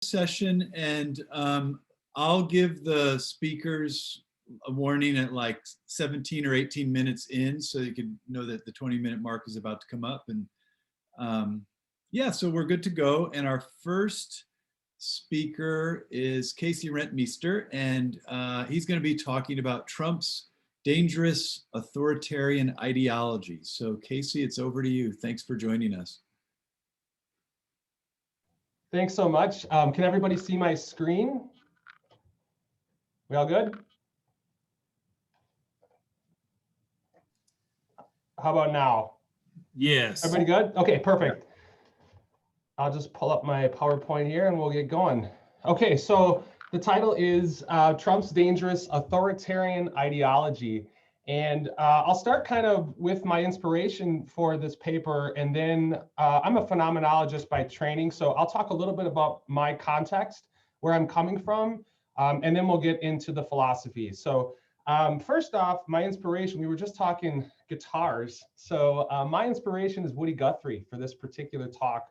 session, and I'll give the speakers a warning at like 17 or 18 minutes in, so you can know that the 20-minute mark is about to come up. And yeah, so we're good to go. And our first speaker is Casey Rentmeester, and he's going to be talking about Trump's dangerous authoritarian ideology. So Casey, it's over to you. Thanks for joining us. Thanks so much. Can everybody see my screen? We all good? How about now? Yes. Everybody good? Okay, perfect. I'll just pull up my PowerPoint here and we'll get going. Okay, so the title is Trump's Dangerous Authoritarian Ideology. And I'll start kind of with my inspiration for this paper, and then I'm a phenomenologist by training, so I'll talk a little bit about my context, where I'm coming from, and then we'll get into the philosophy. So first off, my inspiration, we were just talking guitars. So my inspiration is Woody Guthrie for this particular talk.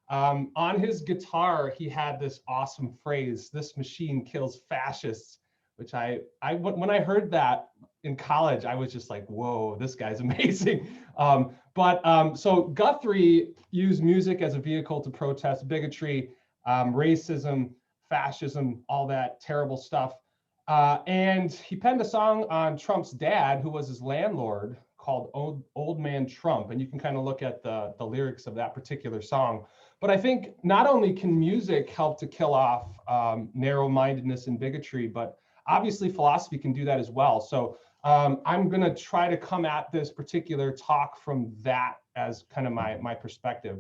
On his guitar, he had this awesome phrase, "This machine kills fascists," which when I heard that in college, I was just like, whoa, this guy's amazing. So Guthrie used music as a vehicle to protest bigotry, racism, fascism, all that terrible stuff. And he penned a song on Trump's dad, who was his landlord, called Old Man Trump. And you can kind of look at the lyrics of that particular song. But I think not only can music help to kill off narrow-mindedness and bigotry, but obviously philosophy can do that as well. So I'm going to try to come at this particular talk from that as kind of my perspective.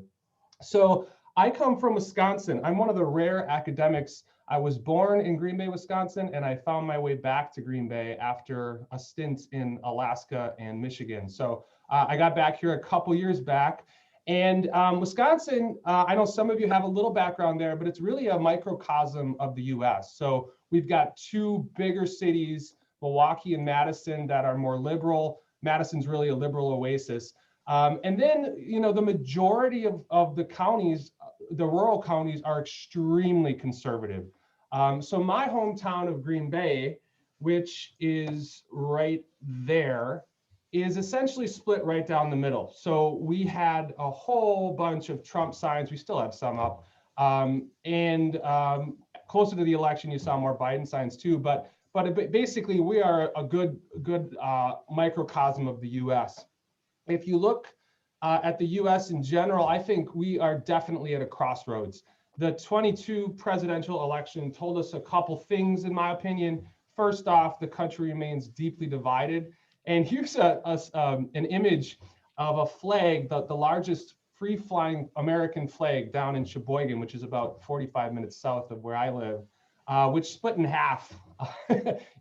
So I come from Wisconsin. I'm one of the rare academics. I was born in Green Bay, Wisconsin, and I found my way back to Green Bay after a stint in Alaska and Michigan. So I got back here a couple years back. And Wisconsin, I know some of you have a little background there, but it's really a microcosm of the US. So we've got two bigger cities, Milwaukee and Madison, that are more liberal. Madison's really a liberal oasis. And then, the majority of the counties, the rural counties, are extremely conservative. So my hometown of Green Bay, which is right there, is essentially split right down the middle. So we had a whole bunch of Trump signs. We still have some up. Closer to the election, you saw more Biden signs too. But basically, we are a good microcosm of the U.S. If you look at the U.S. in general, I think we are definitely at a crossroads. The 22 presidential election told us a couple things, in my opinion. First off, the country remains deeply divided. And here's an image of a flag, the largest free-flying American flag down in Sheboygan, which is about 45 minutes south of where I live, which split in half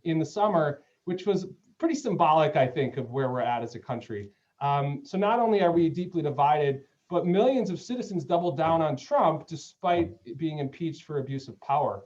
in the summer, which was pretty symbolic, I think, of where we're at as a country. So not only are we deeply divided, but millions of citizens doubled down on Trump despite being impeached for abuse of power.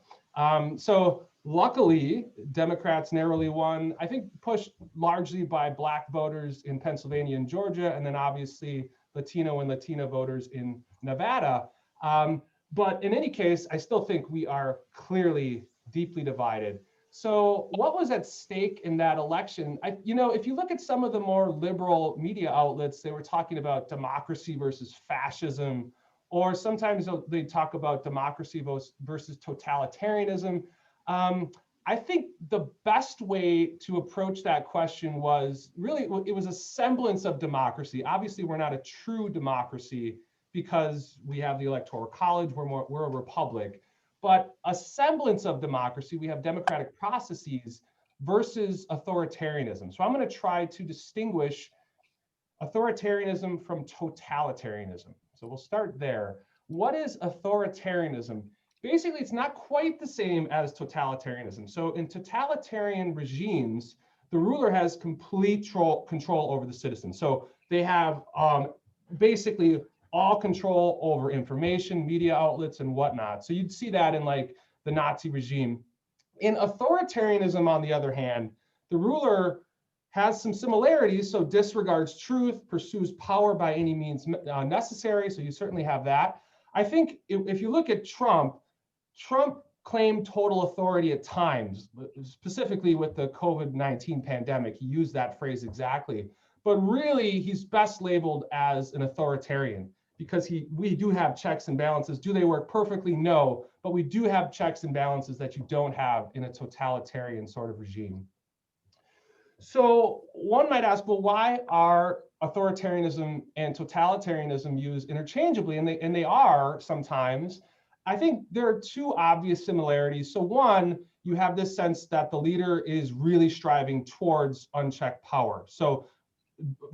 So luckily, Democrats narrowly won, I think pushed largely by Black voters in Pennsylvania and Georgia, and then obviously Latino and Latina voters in Nevada. But in any case, I still think we are clearly deeply divided. So what was at stake in that election? If you look at some of the more liberal media outlets, they were talking about democracy versus fascism, or sometimes they talk about democracy versus totalitarianism. I think the best way to approach that question was really, it was a semblance of democracy. Obviously, we're not a true democracy because we have the Electoral College, we're a republic. But a semblance of democracy, we have democratic processes versus authoritarianism. So I'm going to try to distinguish authoritarianism from totalitarianism. So we'll start there. What is authoritarianism? Basically, it's not quite the same as totalitarianism. So in totalitarian regimes, the ruler has complete control over the citizens. So they have basically all control over information, media outlets, and whatnot. So you'd see that in like the Nazi regime. In authoritarianism, on the other hand, the ruler has some similarities, so disregards truth, pursues power by any means necessary, so you certainly have that. I think if you look at Trump, Trump claimed total authority at times, specifically with the COVID-19 pandemic. He used that phrase exactly. But really, he's best labeled as an authoritarian because we do have checks and balances. Do they work perfectly? No, but we do have checks and balances that you don't have in a totalitarian sort of regime. So one might ask, well, why are authoritarianism and totalitarianism used interchangeably? And they are sometimes. I think there are two obvious similarities. So one, you have this sense that the leader is really striving towards unchecked power. So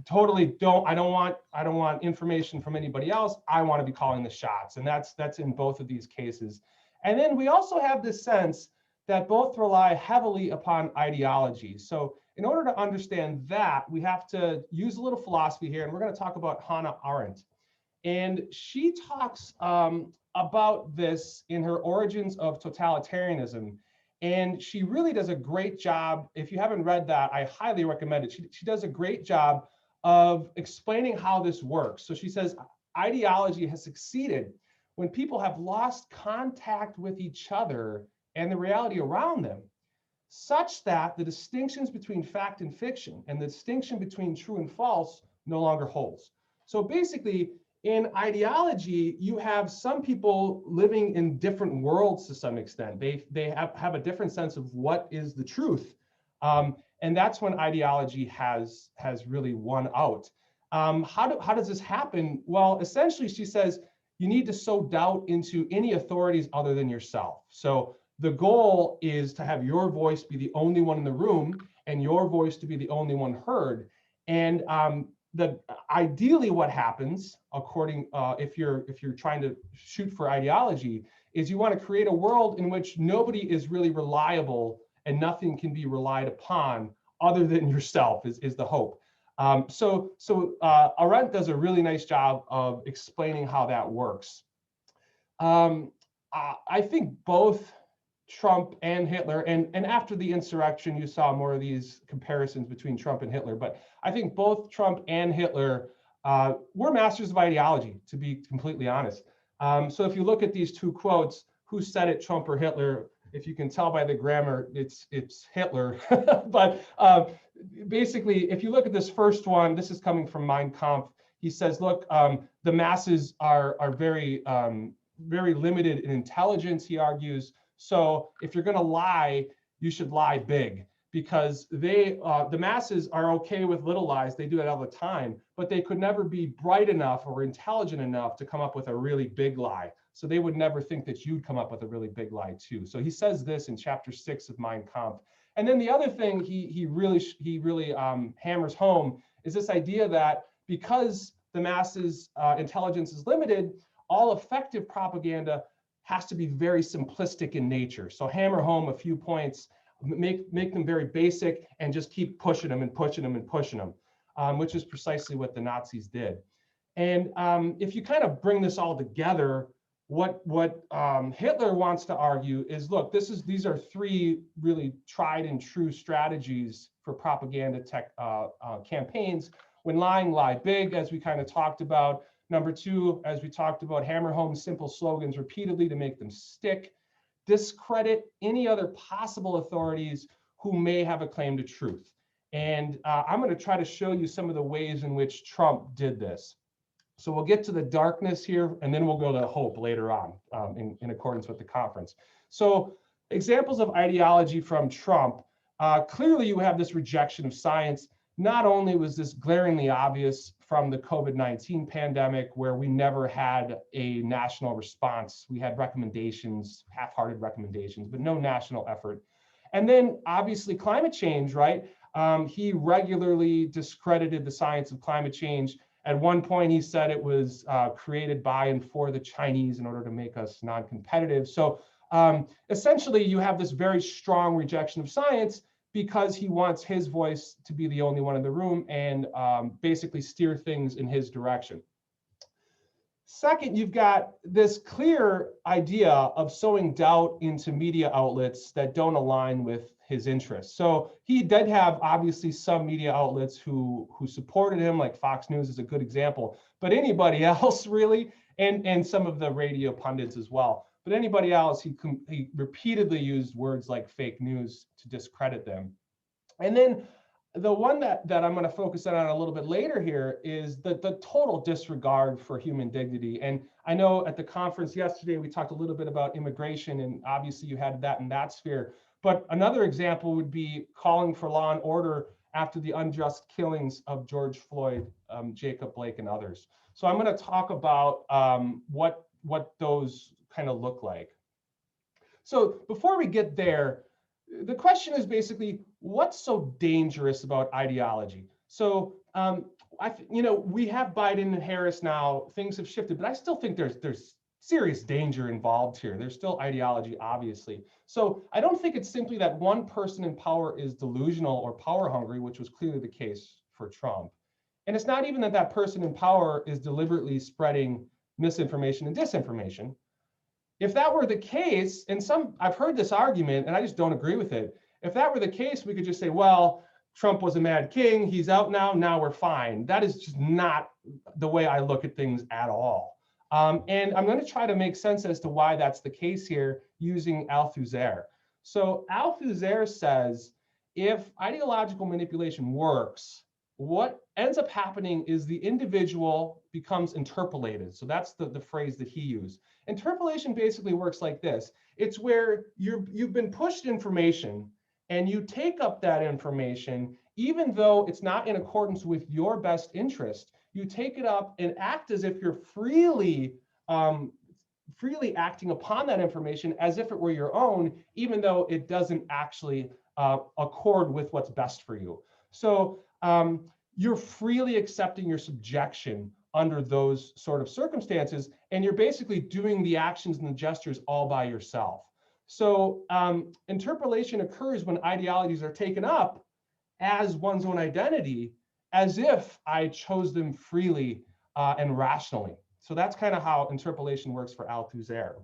totally I don't want information from anybody else. I want to be calling the shots. And that's in both of these cases. And then we also have this sense that both rely heavily upon ideology. So in order to understand that, we have to use a little philosophy here, and we're going to talk about Hannah Arendt. And she talks about this in her Origins of Totalitarianism. And she really does a great job. If you haven't read that, I highly recommend it. She does a great job of explaining how this works. So she says, ideology has succeeded when people have lost contact with each other and the reality around them, such that the distinctions between fact and fiction and the distinction between true and false no longer holds. So basically, in ideology, you have some people living in different worlds to some extent. They have a different sense of what is the truth. And that's when ideology has really won out. How does this happen? Well, essentially, she says, you need to sow doubt into any authorities other than yourself. So the goal is to have your voice be the only one in the room and your voice to be the only one heard. And ideally what happens, according if you're trying to shoot for ideology, is you want to create a world in which nobody is really reliable and nothing can be relied upon other than yourself is the hope. So Arendt does a really nice job of explaining how that works. I think both Trump and Hitler, and after the insurrection, you saw more of these comparisons between Trump and Hitler, but I think both Trump and Hitler were masters of ideology, to be completely honest. So if you look at these two quotes, who said it, Trump or Hitler? If you can tell by the grammar, it's Hitler. But basically, if you look at this first one, this is coming from Mein Kampf. He says, look, the masses are very limited in intelligence, he argues. So if you're going to lie, you should lie big, because the masses are okay with little lies. They do it all the time, but they could never be bright enough or intelligent enough to come up with a really big lie. So they would never think that you'd come up with a really big lie too. So he says this in chapter 6 of Mein Kampf. And then the other thing he really hammers home is this idea that because the masses' intelligence is limited, all effective propaganda has to be very simplistic in nature. So hammer home a few points, make them very basic, and just keep pushing them and pushing them and pushing them, which is precisely what the Nazis did. And if you kind of bring this all together, what Hitler wants to argue is, look, these are three really tried and true strategies for propaganda campaigns. When lying, lie big, as we kind of talked about. Number two, as we talked about, hammer home simple slogans repeatedly to make them stick. Discredit any other possible authorities who may have a claim to truth. And I'm going to try to show you some of the ways in which Trump did this. So we'll get to the darkness here, and then we'll go to hope later on in accordance with the conference. So examples of ideology from Trump. Clearly, you have this rejection of science. Not only was this glaringly obvious from the COVID-19 pandemic, where we never had a national response. We had recommendations, half-hearted recommendations, but no national effort. And then obviously climate change, right? He regularly discredited the science of climate change. At one point, he said it was created by and for the Chinese in order to make us non-competitive. So essentially, you have this very strong rejection of science because he wants his voice to be the only one in the room and basically steer things in his direction. Second, you've got this clear idea of sowing doubt into media outlets that don't align with his interests. So he did have obviously some media outlets who supported him, like Fox News is a good example, but anybody else really, and some of the radio pundits as well. but anybody else, he repeatedly used words like fake news to discredit them. And then the one that I'm going to focus on a little bit later here is the total disregard for human dignity. And I know at the conference yesterday, we talked a little bit about immigration, and obviously you had that in that sphere. But another example would be calling for law and order after the unjust killings of George Floyd, Jacob Blake, and others. So I'm going to talk about what those kind of look like. So before we get there, the question is basically, what's so dangerous about ideology? So we have Biden and Harris now. Things have shifted, but I still think there's serious danger involved here. There's still ideology, obviously. So I don't think it's simply that one person in power is delusional or power hungry, which was clearly the case for Trump. And it's not even that that person in power is deliberately spreading misinformation and disinformation. If that were the case, and I've heard this argument and I just don't agree with it. If that were the case, we could just say, well, Trump was a mad king, he's out now we're fine. That is just not the way I look at things at all. And I'm going to try to make sense as to why that's the case here using Althusser. So Althusser says, if ideological manipulation works, what ends up happening is the individual becomes interpolated. So that's the phrase that he used. Interpolation basically works like this. It's where you've been pushed information and you take up that information, even though it's not in accordance with your best interest. You take it up and act as if you're freely acting upon that information as if it were your own, even though it doesn't actually accord with what's best for you. So you're freely accepting your subjection under those sort of circumstances, and you're basically doing the actions and the gestures all by yourself. So interpolation occurs when ideologies are taken up as one's own identity, as if I chose them freely and rationally. So that's kind of how interpolation works for Althusser.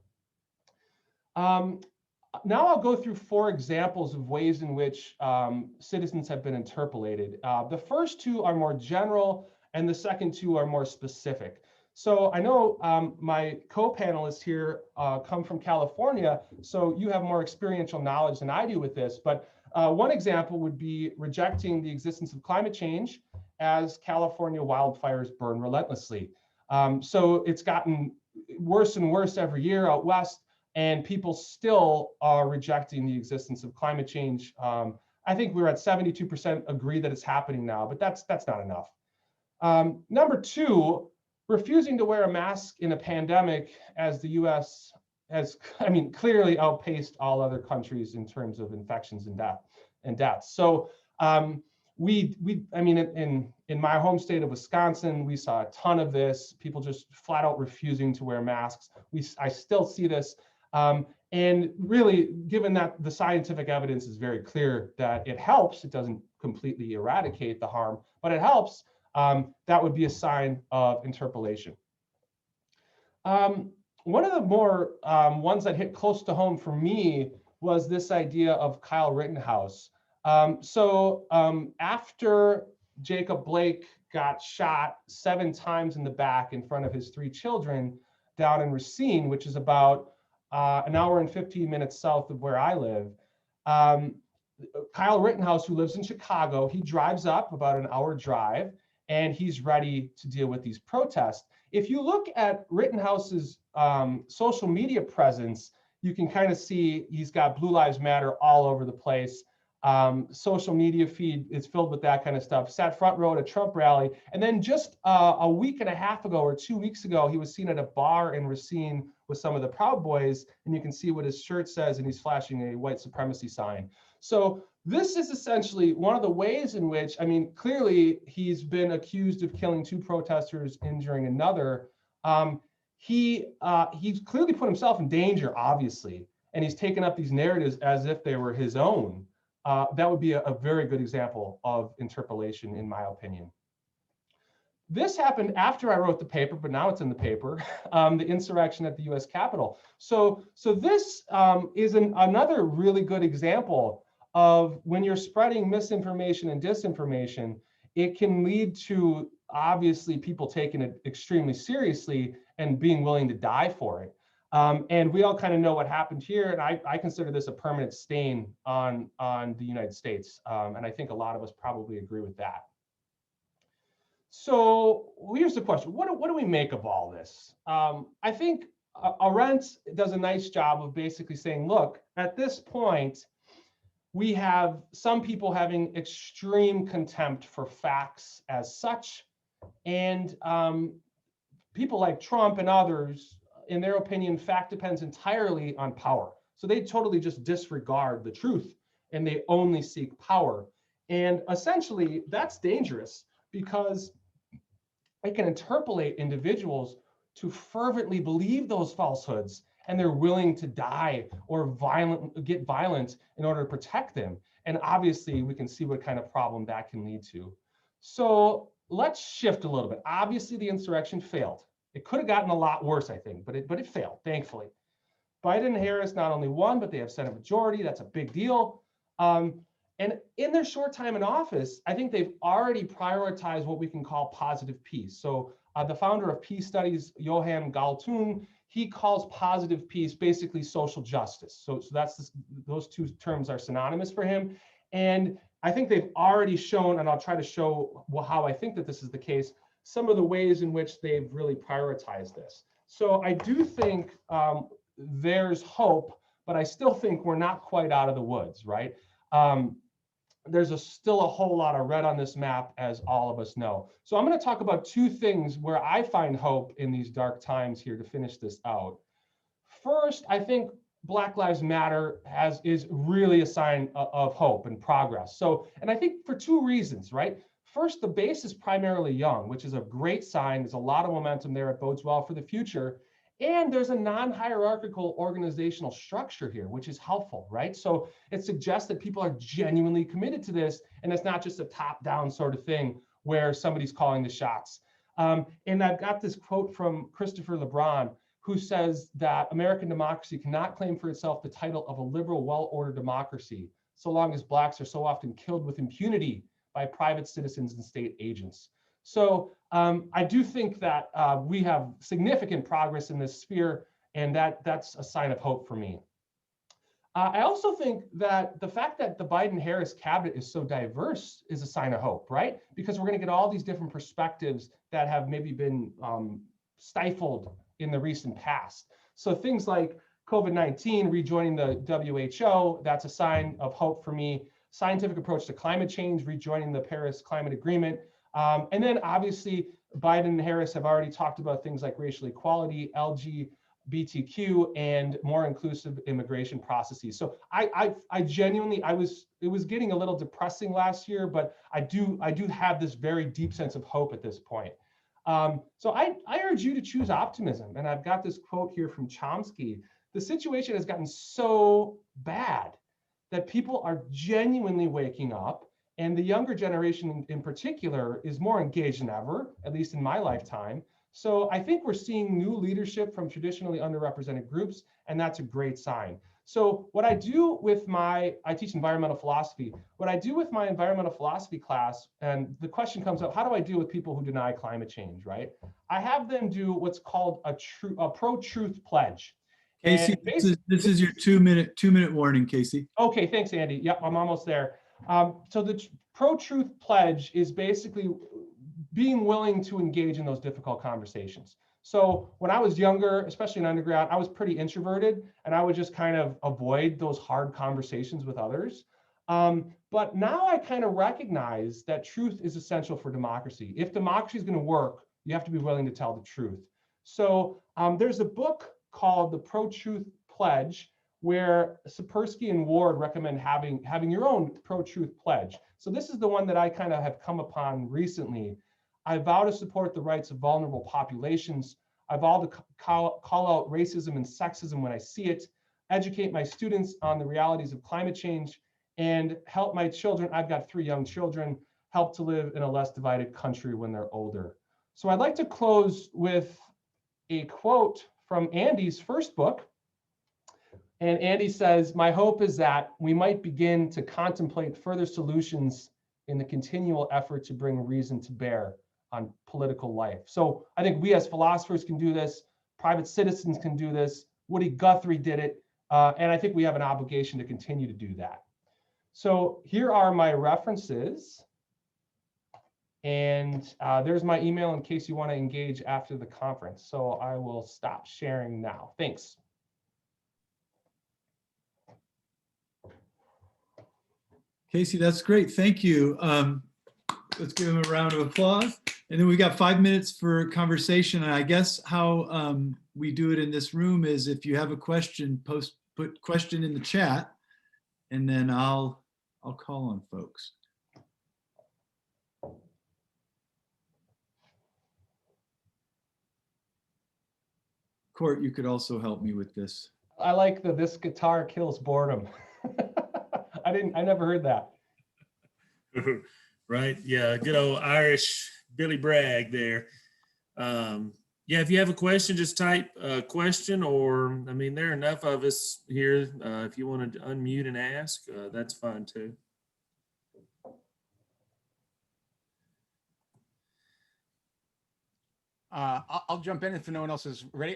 Now I'll go through 4 examples of ways in which citizens have been interpolated. The first 2 are more general, and the second 2 are more specific. So I know my co-panelists here come from California, so you have more experiential knowledge than I do with this. But one example would be rejecting the existence of climate change as California wildfires burn relentlessly. So it's gotten worse and worse every year out west, and people still are rejecting the existence of climate change. I think we're at 72% agree that it's happening now, but that's not enough. Number 2, refusing to wear a mask in a pandemic, as the US has, clearly outpaced all other countries in terms of infections and deaths. So in my home state of Wisconsin, we saw a ton of this, people just flat out refusing to wear masks. I still see this. And really, given that the scientific evidence is very clear that it helps, it doesn't completely eradicate the harm, but it helps, that would be a sign of interpolation. One of the more ones that hit close to home for me was this idea of Kyle Rittenhouse. After Jacob Blake got shot 7 times in the back in front of his 3 children down in Racine, which is about an hour and 15 minutes south of where I live. Kyle Rittenhouse, who lives in Chicago, he drives up about an hour drive, and he's ready to deal with these protests. If you look at Rittenhouse's social media presence, you can kind of see he's got Blue Lives Matter all over the place. Social media feed is filled with that kind of stuff. Sat front row at a Trump rally. And then just a week and a half ago or 2 weeks ago, he was seen at a bar in Racine with some of the Proud Boys. And you can see what his shirt says, and he's flashing a white supremacy sign. So this is essentially one of the ways in which, clearly he's been accused of killing 2 protesters, injuring another. He's clearly put himself in danger, obviously, and he's taken up these narratives as if they were his own. That would be a very good example of interpolation, in my opinion. This happened after I wrote the paper, but now it's in the paper, the insurrection at the US Capitol. So this is another really good example of when you're spreading misinformation and disinformation, it can lead to obviously people taking it extremely seriously and being willing to die for it. And we all kind of know what happened here. And I consider this a permanent stain on the United States. And I think a lot of us probably agree with that. So here's the question. What do we make of all this? I think Arendt does a nice job of basically saying, look, at this point, we have some people having extreme contempt for facts as such. And people like Trump and others, in their opinion, fact depends entirely on power. So they totally just disregard the truth and they only seek power. And essentially, that's dangerous because it can interpolate individuals to fervently believe those falsehoods, and they're willing to die or get violent in order to protect them. And obviously, we can see what kind of problem that can lead to. So let's shift a little bit. Obviously, the insurrection failed. It could have gotten a lot worse, I think, but it failed, thankfully. Biden and Harris not only won, but they have Senate majority. That's a big deal. And in their short time in office, I think they've already prioritized what we can call positive peace. So the founder of peace studies, Johann Galtung, he calls positive peace basically social justice. So that's those two terms are synonymous for him. And I think they've already shown, and I'll try to show how I think that this is the case, some of the ways in which they've really prioritized this. So I do think there's hope, but I still think we're not quite out of the woods, right? There's still a whole lot of red on this map, as all of us know. So I'm going to talk about two things where I find hope in these dark times here to finish this out. First, I think Black Lives Matter is really a sign of hope and progress. So, and I think for two reasons, right? First, the base is primarily young, which is a great sign. There's a lot of momentum there. It bodes well for the future. And there's a non-hierarchical organizational structure here, which is helpful, right? So it suggests that people are genuinely committed to this, and it's not just a top-down sort of thing where somebody's calling the shots. And I've got this quote from Christopher LeBron, who says that American democracy cannot claim for itself the title of a liberal, well-ordered democracy, so long as Blacks are so often killed with impunity by private citizens and state agents. So I do think that we have significant progress in this sphere, and that's a sign of hope for me. I also think that the fact that the Biden-Harris cabinet is so diverse is a sign of hope, right? Because we're going to get all these different perspectives that have maybe been stifled in the recent past. So things like COVID-19 rejoining the WHO, that's a sign of hope for me. Scientific approach to climate change, rejoining the Paris Climate Agreement. And then obviously, Biden and Harris have already talked about things like racial equality, LGBTQ, and more inclusive immigration processes. So I genuinely, it was getting a little depressing last year, but I do have this very deep sense of hope at this point. So I urge you to choose optimism. And I've got this quote here from Chomsky. The situation has gotten so bad that people are genuinely waking up. And the younger generation in particular is more engaged than ever, at least in my lifetime. So I think we're seeing new leadership from traditionally underrepresented groups, and that's a great sign. So what I do with I teach environmental philosophy. What I do with my environmental philosophy class, and the question comes up, how do I deal with people who deny climate change, right? I have them do what's called a pro-truth pledge. Casey, this is your two minute warning, Casey. Okay, thanks, Andy. Yep, I'm almost there. So the pro-truth pledge is basically being willing to engage in those difficult conversations. So when I was younger, especially in undergrad, I was pretty introverted, and I would just kind of avoid those hard conversations with others. But now I kind of recognize that truth is essential for democracy. If democracy is going to work, you have to be willing to tell the truth. So there's a book called The Pro-Truth Pledge, where Sapersky and Ward recommend having your own pro-truth pledge. So this is the one that I kind of have come upon recently. I vow to support the rights of vulnerable populations. I vow to call out racism and sexism when I see it, educate my students on the realities of climate change, and help my children. I've got 3 young children, help to live in a less divided country when they're older. So I'd like to close with a quote from Andy's first book. And Andy says, my hope is that we might begin to contemplate further solutions in the continual effort to bring reason to bear on political life. So I think we as philosophers can do this, private citizens can do this, Woody Guthrie did it. And I think we have an obligation to continue to do that. So here are my references. And there's my email in case you want to engage after the conference. So I will stop sharing now. Thanks. Casey, that's great. Thank you. Let's give him a round of applause. And then we got 5 minutes for conversation. And I guess how we do it in this room is if you have a question, put question in the chat, and then I'll call on folks. Court, you could also help me with this. I like this guitar kills boredom. I never heard that. Right. Yeah. Good old Irish Billy Bragg there. Yeah. If you have a question, just type a question, or, I mean, there are enough of us here. If you want to unmute and ask, that's fine too. I'll jump in if no one else is ready.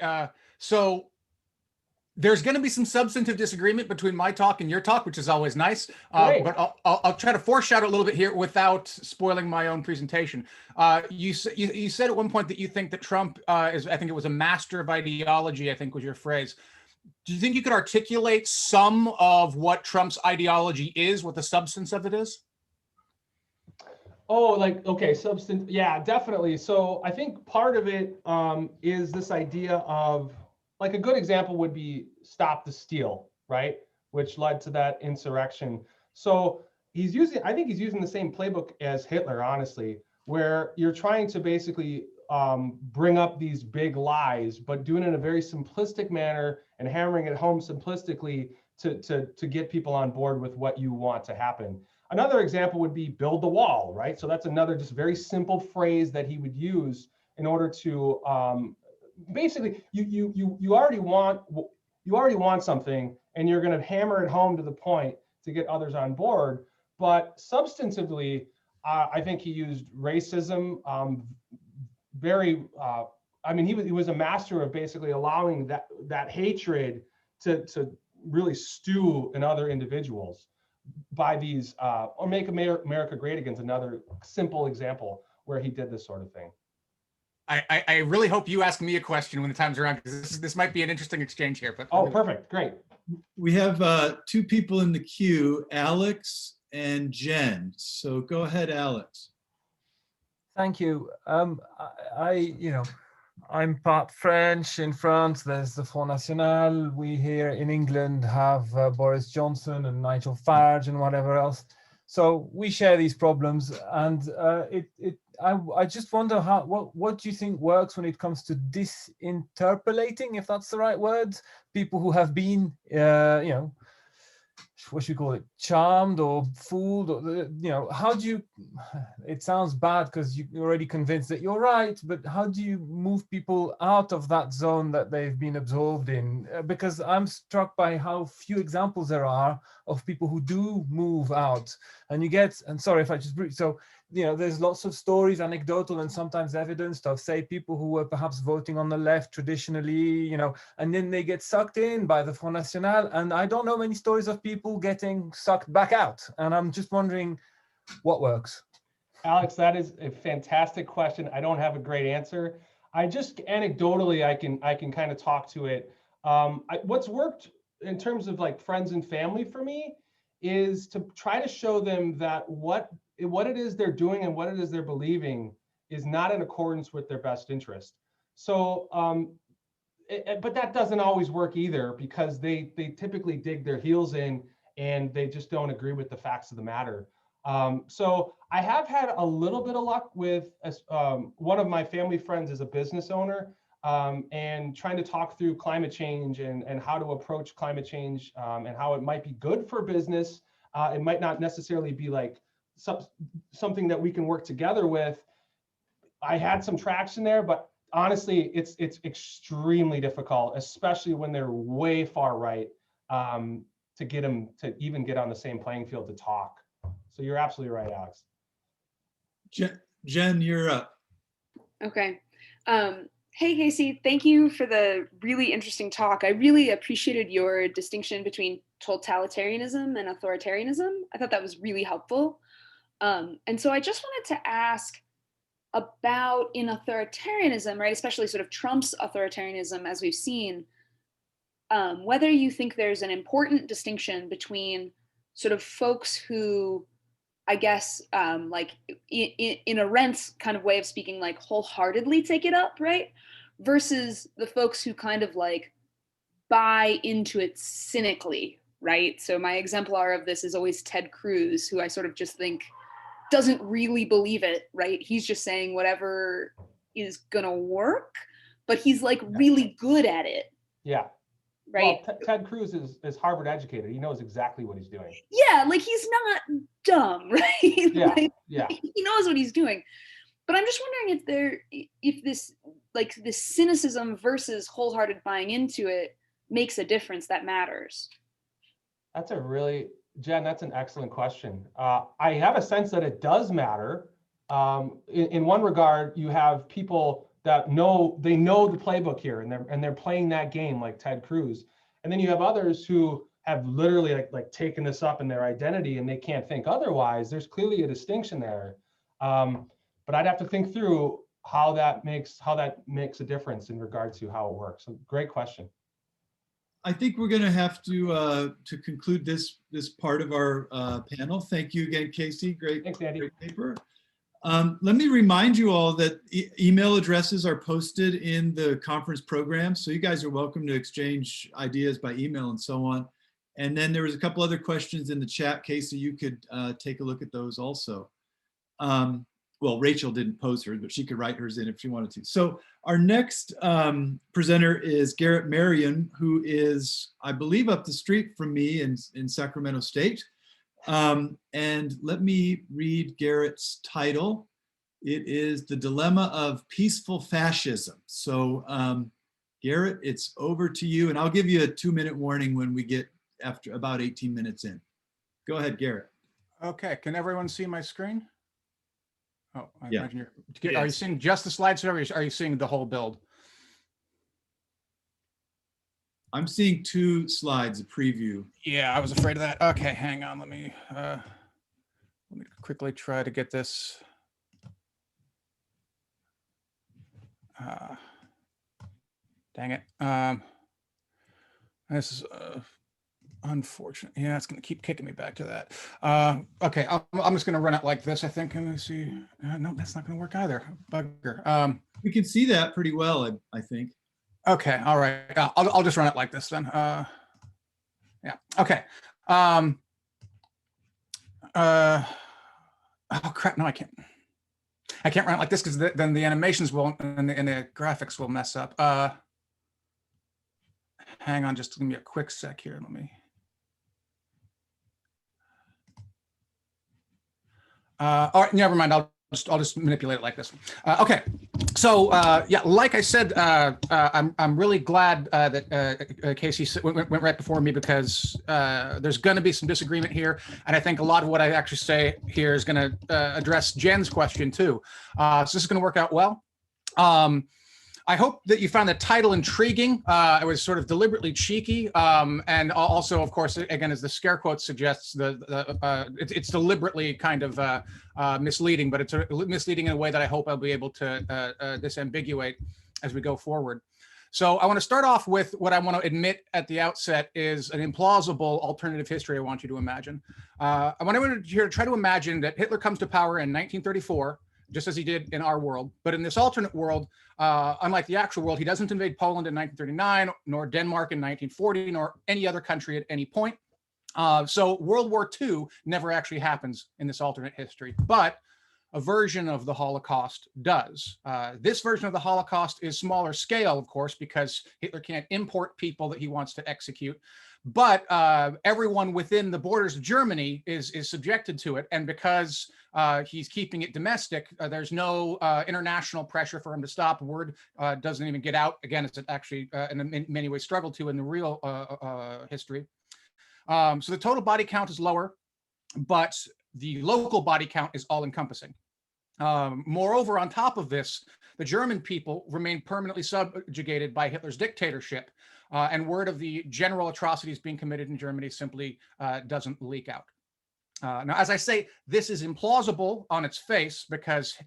So there's going to be some substantive disagreement between my talk and your talk, which is always nice. But I'll try to foreshadow a little bit here without spoiling my own presentation. You said at one point that you think that Trump is, I think it was a master of ideology, I think was your phrase. Do you think you could articulate some of what Trump's ideology is, what the substance of it is? Oh, like, okay, substance. Yeah, definitely. So I think part of it is this idea of, like, a good example would be Stop the Steal, right? Which led to that insurrection. So I think he's using the same playbook as Hitler, honestly, where you're trying to basically bring up these big lies, but doing it in a very simplistic manner and hammering it home simplistically to get people on board with what you want to happen. Another example would be build the wall, right? So that's another just very simple phrase that he would use in order to basically you already want something, and you're going to hammer it home to the point to get others on board. But substantively, I think he used racism I mean, he was a master of basically allowing that hatred to really stew in other individuals by these, or Make America Great Again is another simple example where he did this sort of thing. I really hope you ask me a question when the time's around, because this might be an interesting exchange here. But oh, perfect, great. We have 2 people in the queue, Alex and Jen. So go ahead, Alex. Thank you. I'm part French. In France, there's the Front National. We here in England have Boris Johnson and Nigel Farage and whatever else. So we share these problems, and I just wonder what do you think works when it comes to disinterpolating, if that's the right word, people who have been what should we call it, charmed or fooled, or how do you, it sounds bad because you're already convinced that you're right, but how do you move people out of that zone that they've been absorbed in? Because I'm struck by how few examples there are of people who do move out, and sorry if I just brief, so there's lots of stories, anecdotal and sometimes evidence of, say, people who were perhaps voting on the left traditionally, and then they get sucked in by the Front National. And I don't know many stories of people getting sucked back out. And I'm just wondering what works. Alex, that is a fantastic question. I don't have a great answer. I just anecdotally, I can kind of talk to it. What's worked in terms of like friends and family for me is to try to show them that what it is they're doing and what it is they're believing is not in accordance with their best interest. So, but that doesn't always work either, because they typically dig their heels in and they just don't agree with the facts of the matter. So I have had a little bit of luck with one of my family friends is a business owner, and trying to talk through climate change and how to approach climate change, and how it might be good for business. It might not necessarily be like something that we can work together with. I had some traction there, but honestly, it's extremely difficult, especially when they're way far right, to get them to even get on the same playing field to talk. So you're absolutely right, Alex. Jen, you're up. Okay. Hey, Casey, thank you for the really interesting talk. I really appreciated your distinction between totalitarianism and authoritarianism. I thought that was really helpful. And so I just wanted to ask about in authoritarianism, right, especially sort of Trump's authoritarianism, as we've seen, whether you think there's an important distinction between sort of folks who, I guess, like in Arendt's kind of way of speaking, like wholeheartedly take it up, right? Versus the folks who kind of like buy into it cynically, right? So my exemplar of this is always Ted Cruz, who I sort of just think doesn't really believe it, right? He's just saying whatever is gonna work, but he's like really good at it. Yeah. Right. Well, Ted Cruz is Harvard educated. He knows exactly what he's doing. Yeah, like he's not dumb, right? Yeah, like, yeah. He knows what he's doing. But I'm just wondering if this like this cynicism versus wholehearted buying into it makes a difference that matters. That's a really, Jen, that's an excellent question. I have a sense that it does matter. In one regard, you have people that know the playbook here, and they're playing that game like Ted Cruz. And then you have others who have literally like taken this up in their identity and they can't think otherwise. There's clearly a distinction there. But I'd have to think through how that makes a difference in regard to how it works. So great question. I think we're going to have to conclude this part of our panel. Thank you again, Casey. Thanks, Andy. Great paper. Let me remind you all that email addresses are posted in the conference program, so you guys are welcome to exchange ideas by email and so on. And then there was a couple other questions in the chat, Casey. You could take a look at those also. Well, Rachel didn't post hers, but she could write hers in if she wanted to. So our next presenter is Garrett Merriam, who is, I believe, up the street from me in Sacramento State. And let me read Garrett's title. It is The Dilemma of Peaceful Fascism. So Garrett, it's over to you, and I'll give you a 2-minute warning when we get after about 18 minutes in. Go ahead, Garrett. Okay, can everyone see my screen? Oh, I Yeah. imagine are you Yes. seeing just the slides or are you seeing the whole build? I'm seeing 2 slides, a preview. Yeah, I was afraid of that. Okay, hang on. Let me quickly try to get this. Dang it. This is unfortunate. Yeah, it's going to keep kicking me back to that. Okay, I'm just going to run it like this, I think. Let me see. No, that's not going to work either. Bugger. We can see that pretty well, I think. Okay, all right. I'll just run it like this then. Yeah. Okay. Oh crap! No, I can't. I can't run it like this because then the animations won't and the graphics will mess up. Hang on, just give me a quick sec here. Let me. All right, never mind. I'll just manipulate it like this. Okay, so yeah, like I said, I'm really glad that Casey went right before me because there's going to be some disagreement here, and I think a lot of what I actually say here is going to address Jen's question too. So this is going to work out well. I hope that you found the title intriguing. It was sort of deliberately cheeky, and also, of course, again, as the scare quote suggests, it's deliberately kind of misleading, but it's misleading in a way that I hope I'll be able to disambiguate as we go forward. So I want to start off with what I want to admit at the outset is an implausible alternative history I want you to imagine. I want you to try to imagine that Hitler comes to power in 1934, just as he did in our world. But in this alternate world, unlike the actual world, he doesn't invade Poland in 1939, nor Denmark in 1940, nor any other country at any point. So World War II never actually happens in this alternate history, but a version of the Holocaust does. This version of the Holocaust is smaller scale, of course, because Hitler can't import people that he wants to execute. But everyone within the borders of Germany is subjected to it. And because he's keeping it domestic, there's no international pressure for him to stop. Word doesn't even get out. Again, it's actually in many ways struggled to in the real history. So the total body count is lower, but the local body count is all encompassing. Moreover, on top of this, the German people remained permanently subjugated by Hitler's dictatorship, and word of the general atrocities being committed in Germany simply doesn't leak out. Now, as I say, this is implausible on its face because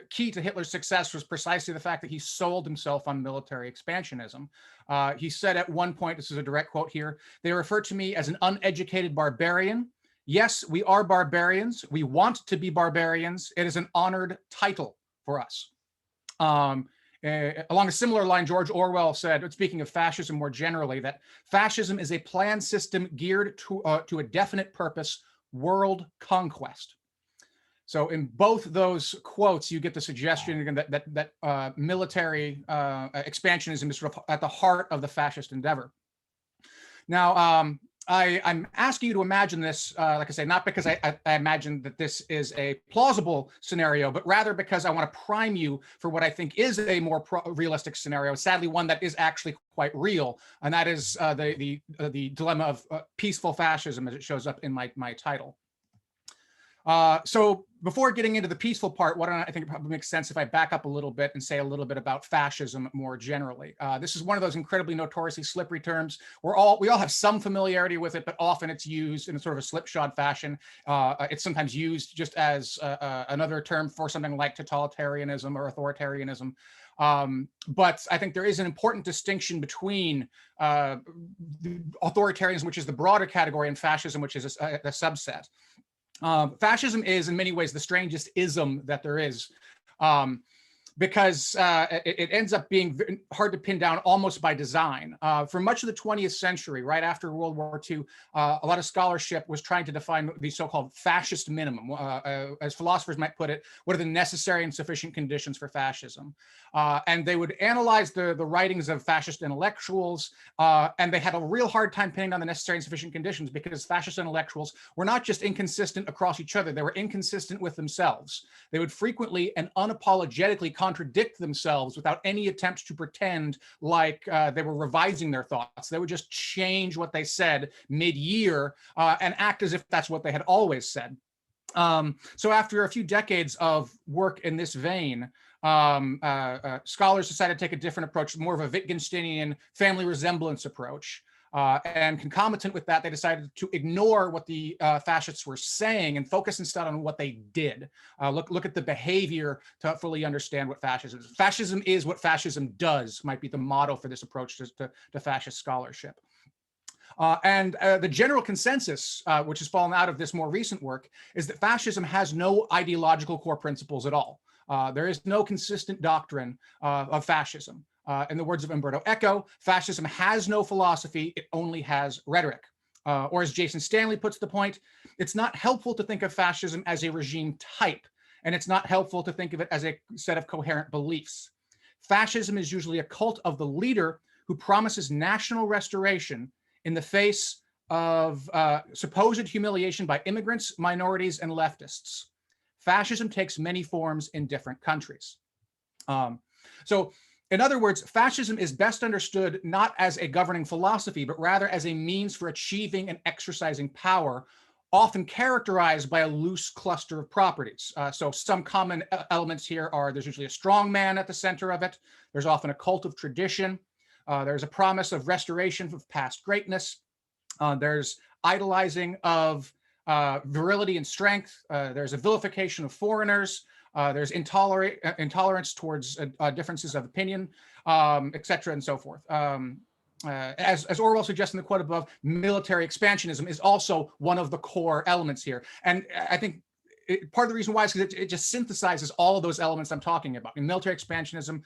key to Hitler's success was precisely the fact that he sold himself on military expansionism. He said at one point, this is a direct quote here, "They refer to me as an uneducated barbarian. Yes, we are barbarians. We want to be barbarians. It is an honored title for us." Along a similar line, George Orwell said, speaking of fascism more generally, that fascism is a planned system geared to a definite purpose, world conquest. So in both those quotes, you get the suggestion again that military expansionism is sort of at the heart of the fascist endeavor. Now, I'm asking you to imagine this, like I say, not because I imagine that this is a plausible scenario, but rather because I want to prime you for what I think is a more realistic scenario, sadly one that is actually quite real, and that is the dilemma of peaceful fascism as it shows up in my title. So before getting into the peaceful part, I think it probably makes sense if I back up a little bit and say a little bit about fascism more generally. This is one of those incredibly notoriously slippery terms. We all have some familiarity with it, but often it's used in a sort of a slipshod fashion. It's sometimes used just as another term for something like totalitarianism or authoritarianism. But I think there is an important distinction between authoritarianism, which is the broader category, and fascism, which is a subset. Fascism is in many ways the strangest ism that there is, because it ends up being hard to pin down almost by design. For much of the 20th century, right after World War II, a lot of scholarship was trying to define the so-called fascist minimum. As philosophers might put it, what are the necessary and sufficient conditions for fascism? And they would analyze the writings of fascist intellectuals, and they had a real hard time pinning down the necessary and sufficient conditions because fascist intellectuals were not just inconsistent across each other, they were inconsistent with themselves. They would frequently and unapologetically contradict themselves without any attempt to pretend like they were revising their thoughts. They would just change what they said mid-year and act as if that's what they had always said. So after a few decades of work in this vein, scholars decided to take a different approach, more of a Wittgensteinian family resemblance approach. And concomitant with that, they decided to ignore what the fascists were saying and focus instead on what they did. Look at the behavior to fully understand what fascism is. Fascism is what fascism does, might be the motto for this approach to fascist scholarship. And the general consensus, which has fallen out of this more recent work, is that fascism has no ideological core principles at all. There is no consistent doctrine of fascism. In the words of Umberto Eco, fascism has no philosophy, it only has rhetoric. Or as Jason Stanley puts the point, it's not helpful to think of fascism as a regime type, and it's not helpful to think of it as a set of coherent beliefs. Fascism is usually a cult of the leader who promises national restoration in the face of supposed humiliation by immigrants, minorities, and leftists. Fascism takes many forms in different countries. So in other words, fascism is best understood not as a governing philosophy, but rather as a means for achieving and exercising power, often characterized by a loose cluster of properties. So some common elements here are there's usually a strong man at the center of it. There's often a cult of tradition. There's a promise of restoration of past greatness. There's idolizing of virility and strength. There's a vilification of foreigners. There's intolerance towards differences of opinion, et cetera, and so forth. As Orwell suggests in the quote above, military expansionism is also one of the core elements here. And I think part of the reason why is because it just synthesizes all of those elements I'm talking about. And military expansionism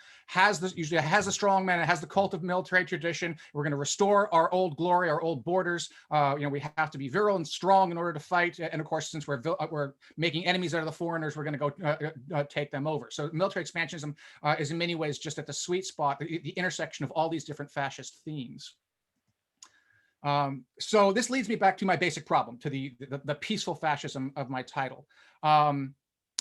usually has a strong man, it has the cult of military tradition. We're going to restore our old glory, our old borders. We have to be virile and strong in order to fight. And of course, since we're making enemies out of the foreigners, we're going to go take them over. So military expansionism is in many ways just at the sweet spot, the intersection of all these different fascist themes. So this leads me back to my basic problem, to the peaceful fascism of my title.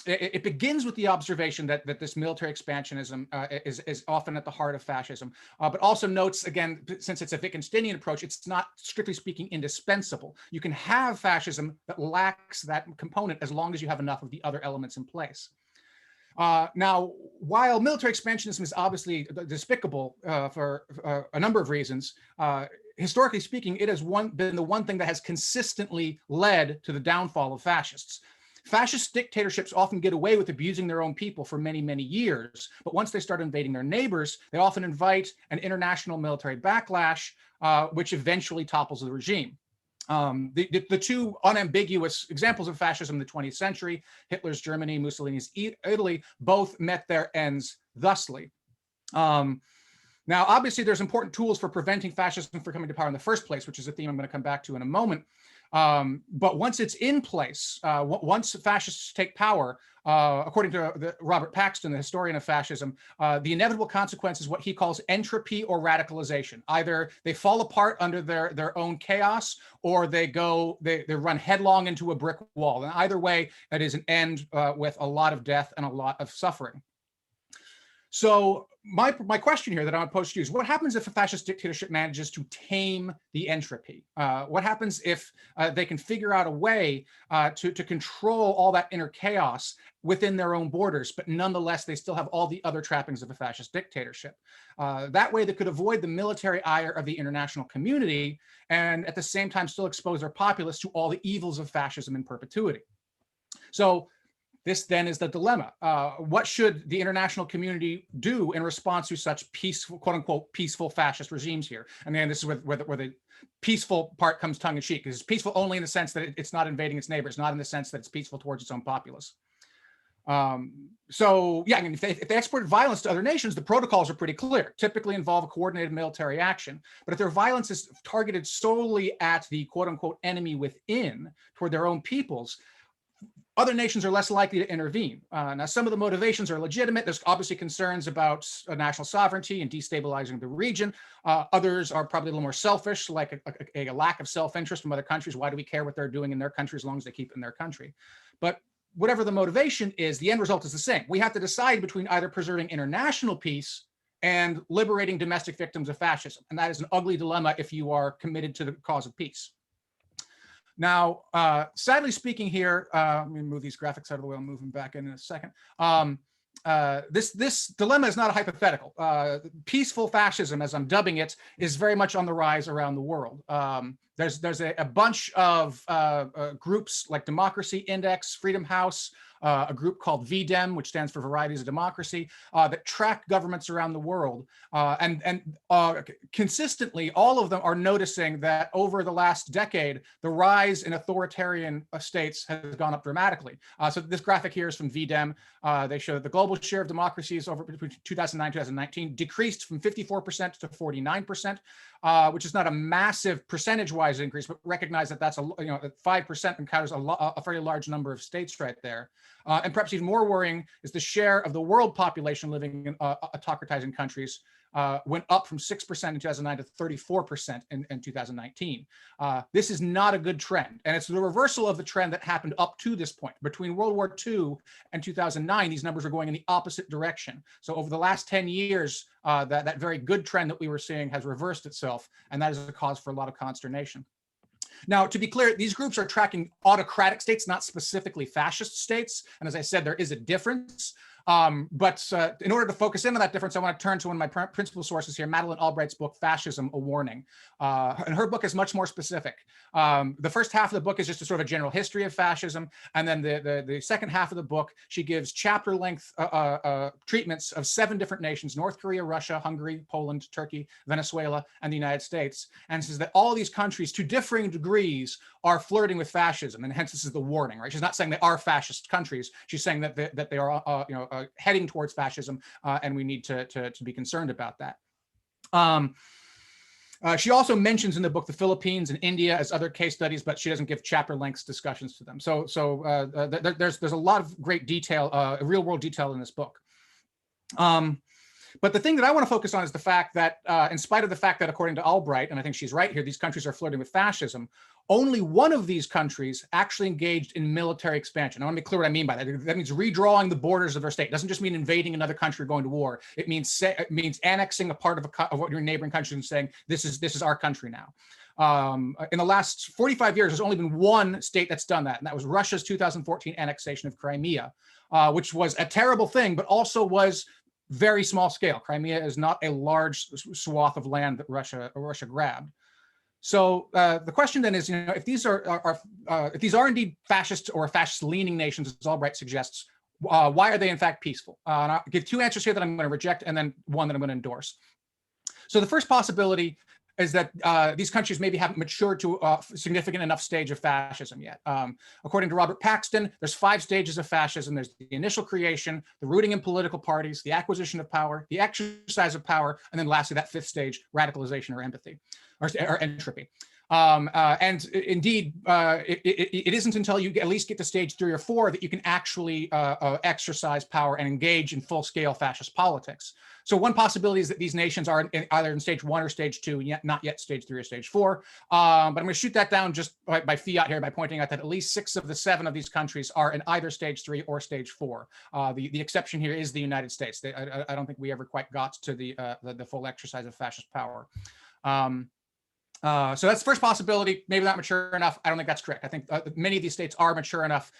It begins with the observation that this military expansionism is often at the heart of fascism, but also notes, again, since it's a Wittgensteinian approach, it's not strictly speaking indispensable. You can have fascism that lacks that component as long as you have enough of the other elements in place. Now, while military expansionism is obviously despicable for a number of reasons, historically speaking, it has been the one thing that has consistently led to the downfall of fascists. Fascist dictatorships often get away with abusing their own people for many, many years, but once they start invading their neighbors, they often invite an international military backlash, which eventually topples the regime. The two unambiguous examples of fascism in the 20th century, Hitler's Germany, Mussolini's Italy, both met their ends thusly. Now, obviously, there's important tools for preventing fascism from coming to power in the first place, which is a theme I'm going to come back to in a moment. But once it's in place, once fascists take power, according to Robert Paxton, the historian of fascism, the inevitable consequence is what he calls entropy or radicalization. Either they fall apart under their own chaos, or they run headlong into a brick wall. And either way, that is an end with a lot of death and a lot of suffering. So my question here that I want to pose to you is, what happens if a fascist dictatorship manages to tame the entropy? What happens if they can figure out a way to control all that inner chaos within their own borders, but nonetheless, they still have all the other trappings of a fascist dictatorship? That way, they could avoid the military ire of the international community and at the same time still expose their populace to all the evils of fascism in perpetuity. So this then is the dilemma. What should the international community do in response to such peaceful, quote unquote, peaceful fascist regimes here? And then this is where the peaceful part comes tongue in cheek, because it's peaceful only in the sense that it's not invading its neighbors, not in the sense that it's peaceful towards its own populace. So yeah, I mean, if they exported violence to other nations, the protocols are pretty clear, typically involve a coordinated military action. But if their violence is targeted solely at the quote unquote enemy within, toward their own peoples, other nations are less likely to intervene. Now, some of the motivations are legitimate. There's obviously concerns about national sovereignty and destabilizing the region. Others are probably a little more selfish, like a lack of self-interest from other countries. Why do we care what they're doing in their country as long as they keep it in their country? But whatever the motivation is, the end result is the same. We have to decide between either preserving international peace and liberating domestic victims of fascism. And that is an ugly dilemma if you are committed to the cause of peace. Now, sadly speaking here, let me move these graphics out of the way. I'll move them back in a second. This dilemma is not a hypothetical. Peaceful fascism, as I'm dubbing it, is very much on the rise around the world. There's a bunch of groups like Democracy Index, Freedom House, a group called VDEM, which stands for Varieties of Democracy, that track governments around the world. And consistently, all of them are noticing that over the last decade, the rise in authoritarian states has gone up dramatically. So this graphic here is from VDEM. They show that the global share of democracies over between 2009 and 2019 decreased from 54% to 49%, which is not a massive percentage-wise increase, but recognize that that's 5% encounters a very large number of states right there. And perhaps even more worrying is the share of the world population living in autocratizing countries went up from 6% in 2009 to 34% in 2019. This is not a good trend. And it's the reversal of the trend that happened up to this point. Between World War II and 2009, these numbers are going in the opposite direction. So over the last 10 years, that very good trend that we were seeing has reversed itself. And that is a cause for a lot of consternation. Now, to be clear, these groups are tracking autocratic states, not specifically fascist states. And as I said, there is a difference. But in order to focus in on that difference, I want to turn to one of my principal sources here, Madeleine Albright's book, Fascism, A Warning. And her book is much more specific. The first half of the book is just a sort of a general history of fascism. And then the second half of the book, she gives chapter-length treatments of 7 different nations: North Korea, Russia, Hungary, Poland, Turkey, Venezuela, and the United States. And says that all these countries, to differing degrees, are flirting with fascism. And hence, this is the warning, right? She's not saying they are fascist countries. She's saying that they are, heading towards fascism, and we need to be concerned about that. She also mentions in the book the Philippines and India as other case studies, but she doesn't give chapter-length discussions to them. So there's a lot of great detail, real-world detail in this book. But the thing that I want to focus on is the fact that, in spite of the fact that, according to Albright, and I think she's right here, these countries are flirting with fascism, only one of these countries actually engaged in military expansion. I want to be clear what I mean by that. That means redrawing the borders of their state. It doesn't just mean invading another country or going to war. It means annexing a part of your neighboring country and saying, this is our country now. In the last 45 years, there's only been one state that's done that, and that was Russia's 2014 annexation of Crimea, which was a terrible thing, but also was very small scale. Crimea is not a large swath of land that Russia grabbed. So the question then is, if these if these are indeed fascist or fascist-leaning nations, as Albright suggests, why are they in fact peaceful? And I'll give two answers here that I'm going to reject, and then one that I'm going to endorse. So the first possibility is that these countries maybe haven't matured to a significant enough stage of fascism yet. According to Robert Paxton, there's 5 stages of fascism. There's the initial creation, the rooting in political parties, the acquisition of power, the exercise of power, and then lastly, that 5th stage, radicalization or empathy, or entropy. And indeed, it isn't until you at least get to stage 3 or 4 that you can actually exercise power and engage in full-scale fascist politics. So one possibility is that these nations are either in stage 1 or stage 2, yet not yet stage 3 or stage 4. But I'm going to shoot that down just by fiat here by pointing out that at least 6 of the 7 of these countries are in either stage 3 or stage 4. The exception here is the United States. I don't think we ever quite got to the full exercise of fascist power. So that's the first possibility, maybe not mature enough. I don't think that's correct. I think many of these states are mature enough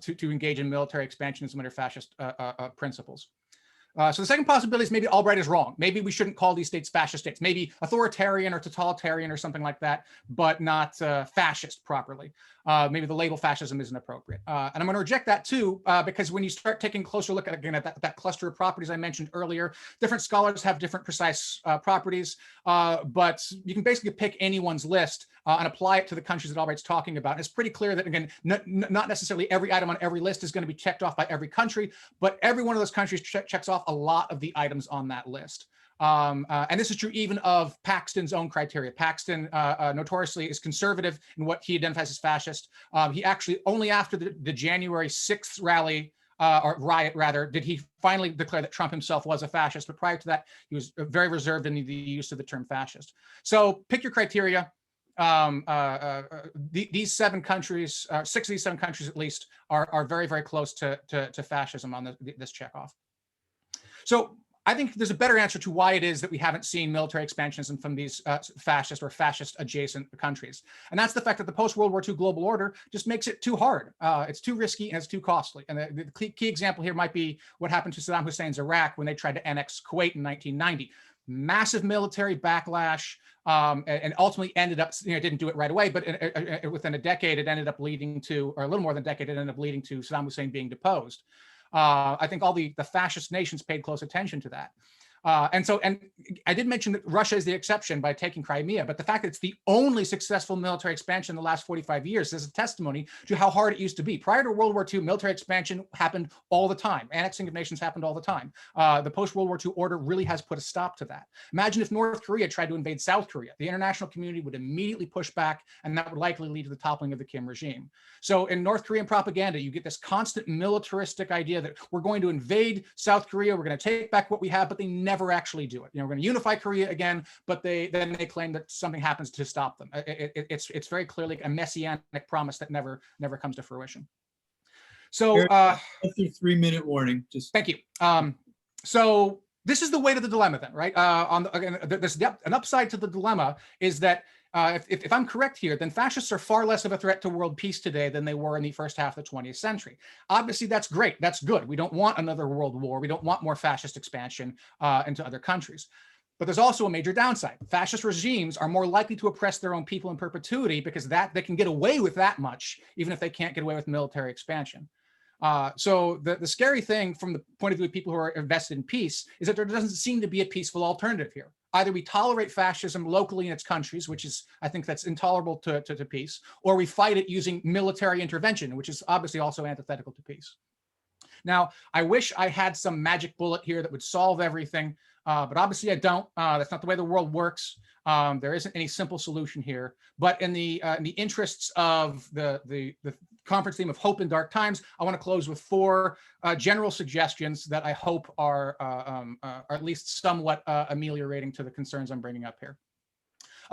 to engage in military expansionism under fascist principles. So the second possibility is maybe Albright is wrong. Maybe we shouldn't call these states fascist states, maybe authoritarian or totalitarian or something like that, but not fascist properly. Maybe the label fascism isn't appropriate. And I'm going to reject that too, because when you start taking a closer look at, that cluster of properties I mentioned earlier, different scholars have different precise properties, but you can basically pick anyone's list and apply it to the countries that Albright's talking about. And it's pretty clear that, again, not necessarily every item on every list is going to be checked off by every country, but every one of those countries checks off a lot of the items on that list. And this is true even of Paxton's own criteria. Paxton notoriously is conservative in what he identifies as fascist. He actually, only after the January 6th rally, or riot rather, did he finally declare that Trump himself was a fascist. But prior to that, he was very reserved in the use of the term fascist. So pick your criteria. These 7 countries, 6 of these 7 countries at least, are very, very close to fascism on this checkoff. So I think there's a better answer to why it is that we haven't seen military expansionism from these fascist or fascist adjacent countries. And that's the fact that the post-World War II global order just makes it too hard. It's too risky and it's too costly. And the key example here might be what happened to Saddam Hussein's Iraq when they tried to annex Kuwait in 1990. Massive military backlash, and ultimately ended up, didn't do it right away, but within a decade, it ended up leading to, or a little more than a decade, it ended up leading to Saddam Hussein being deposed. I think all the fascist nations paid close attention to that. And I did mention that Russia is the exception by taking Crimea, but the fact that it's the only successful military expansion in the last 45 years is a testimony to how hard it used to be. Prior to World War II, military expansion happened all the time. Annexing of nations happened all the time. The post-World War II order really has put a stop to that. Imagine if North Korea tried to invade South Korea. The international community would immediately push back, and that would likely lead to the toppling of the Kim regime. So in North Korean propaganda, you get this constant militaristic idea that we're going to invade South Korea, we're going to take back what we have, but they never actually do it. We're going to unify Korea again, but then they claim that something happens to stop them. It's very clearly a messianic promise that never comes to fruition. So that's your 3-minute warning. Just thank you. So this is the weight of the dilemma then, right? There's an upside to the dilemma is that if I'm correct here, then fascists are far less of a threat to world peace today than they were in the first half of the 20th century. Obviously, that's great. That's good. We don't want another world war. We don't want more fascist expansion into other countries. But there's also a major downside. Fascist regimes are more likely to oppress their own people in perpetuity because they can get away with that much, even if they can't get away with military expansion. So the scary thing from the point of view of people who are invested in peace is that there doesn't seem to be a peaceful alternative here. Either we tolerate fascism locally in its countries, which is, I think that's intolerable to peace, or we fight it using military intervention, which is obviously also antithetical to peace. Now, I wish I had some magic bullet here that would solve everything, but obviously I don't. That's not the way the world works. There isn't any simple solution here. But in the interests of the conference theme of hope in dark times, I want to close with 4 general suggestions that I hope are at least somewhat ameliorating to the concerns I'm bringing up here.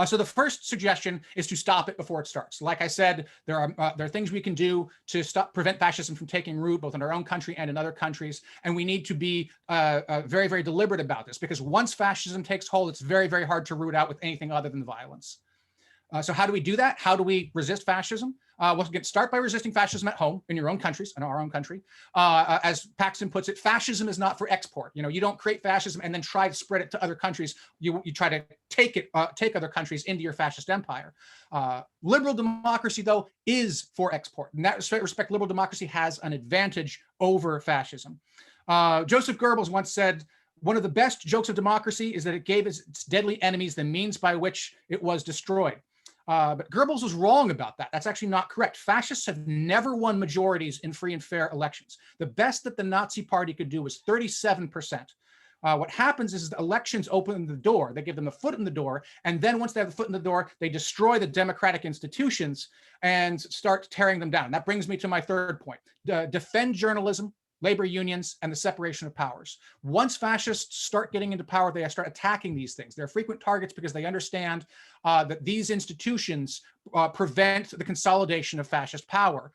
So the first suggestion is to stop it before it starts. Like I said, there are things we can do to prevent fascism from taking root, both in our own country and in other countries. And we need to be very, very deliberate about this, because once fascism takes hold, it's very, very hard to root out with anything other than violence. So how do we do that? How do we resist fascism? Well, start by resisting fascism at home in your own countries, in our own country. As Paxton puts it, fascism is not for export. You know, you don't create fascism and then try to spread it to other countries. You try to take other countries into your fascist empire. Liberal democracy, though, is for export. In that respect, liberal democracy has an advantage over fascism. Joseph Goebbels once said, one of the best jokes of democracy is that it gave its deadly enemies the means by which it was destroyed. But Goebbels was wrong about that. That's actually not correct. Fascists have never won majorities in free and fair elections. The best that the Nazi Party could do was 37%. What happens is the elections open the door. They give them a foot in the door. And then once they have the foot in the door, they destroy the democratic institutions and start tearing them down. That brings me to my third point. Defend journalism, labor unions, and the separation of powers. Once fascists start getting into power, they start attacking these things. They're frequent targets because they understand that these institutions prevent the consolidation of fascist power.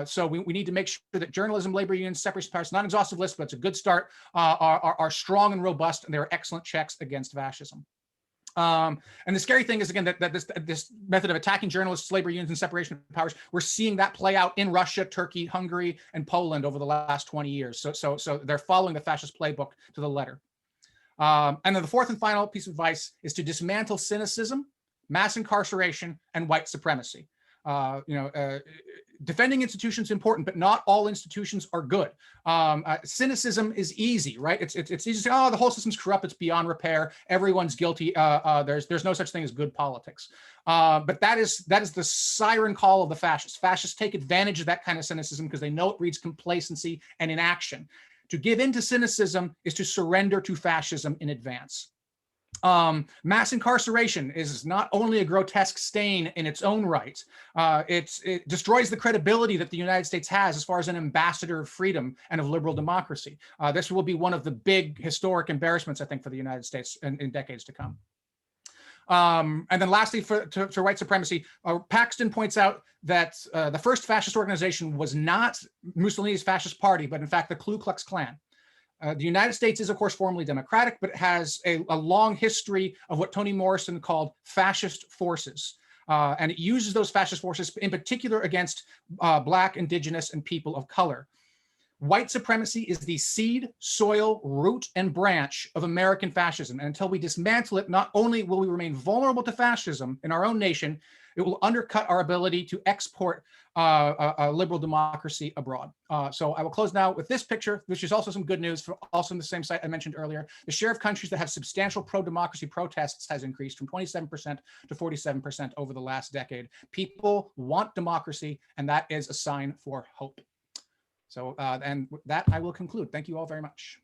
So we need to make sure that journalism, labor unions, separation of powers, not an exhaustive list, but it's a good start, are strong and robust, and there are excellent checks against fascism. And the scary thing is, again, that this method of attacking journalists, labor unions, and separation of powers, we're seeing that play out in Russia, Turkey, Hungary, and Poland over the last 20 years. So they're following the fascist playbook to the letter. And then the fourth and final piece of advice is to dismantle cynicism, mass incarceration, and white supremacy. Defending institutions is important, but not all institutions are good. Cynicism is easy, right? It's easy to say, oh, the whole system's corrupt, it's beyond repair, everyone's guilty. There's no such thing as good politics. But that is the siren call of the fascists. Fascists take advantage of that kind of cynicism because they know it breeds complacency and inaction. To give in to cynicism is to surrender to fascism in advance. Mass incarceration is not only a grotesque stain in its own right, it destroys the credibility that the United States has as far as an ambassador of freedom and of liberal democracy. This will be one of the big historic embarrassments, I think, for the United States in decades to come. And then lastly, to white supremacy, Paxton points out that the first fascist organization was not Mussolini's fascist party, but in fact the Ku Klux Klan. The United States is, of course, formally democratic, but it has a long history of what Toni Morrison called fascist forces. And it uses those fascist forces in particular against Black, Indigenous, and people of color. White supremacy is the seed, soil, root, and branch of American fascism. And until we dismantle it, not only will we remain vulnerable to fascism in our own nation, it will undercut our ability to export a liberal democracy abroad. So I will close now with this picture, which is also some good news, also in the same site I mentioned earlier. The share of countries that have substantial pro-democracy protests has increased from 27% to 47% over the last decade. People want democracy, and that is a sign for hope. So, and with that, I will conclude. Thank you all very much.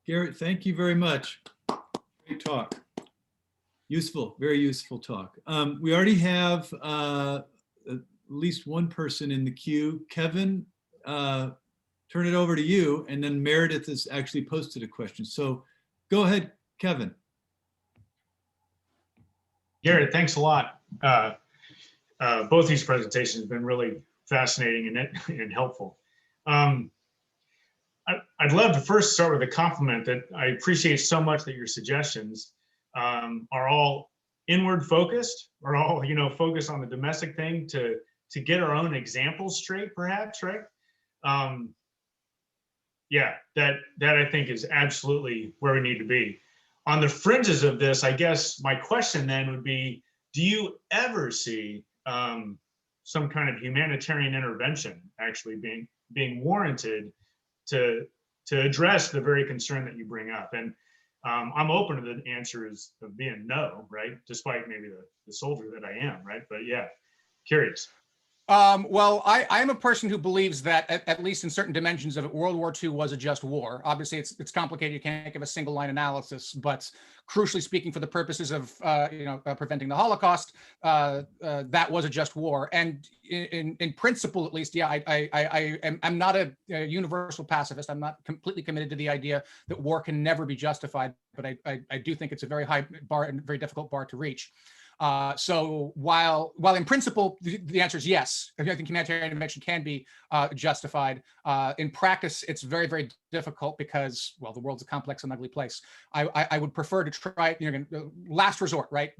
Garrett, thank you very much. Great talk. Useful, very useful talk. We already have at least one person in the queue. Kevin, turn it over to you, and then Meredith has actually posted a question. So go ahead, Kevin. Garrett, thanks a lot. Both these presentations have been really fascinating and helpful. I'd love to first start with a compliment that I appreciate so much that your suggestions are all inward focused, or all, focused on the domestic thing to get our own examples straight, perhaps, right? Yeah, that I think is absolutely where we need to be. On the fringes of this, I guess my question then would be, do you ever see some kind of humanitarian intervention actually being warranted to address the very concern that you bring up? And I'm open to the answers of being no, right? Despite maybe the soldier that I am, right? But yeah, curious. Well, I'm a person who believes that at least in certain dimensions of it, World War II was a just war. Obviously, it's complicated. You can't give a single line analysis, but crucially speaking, for the purposes of preventing the Holocaust, that was a just war. And in principle, at least, yeah, I'm not a universal pacifist. I'm not completely committed to the idea that war can never be justified, but I do think it's a very high bar and very difficult bar to reach. So while in principle, the answer is yes, I think humanitarian intervention can be justified. In practice, it's very, very difficult because, well, the world's a complex and ugly place. I would prefer to try, last resort, right?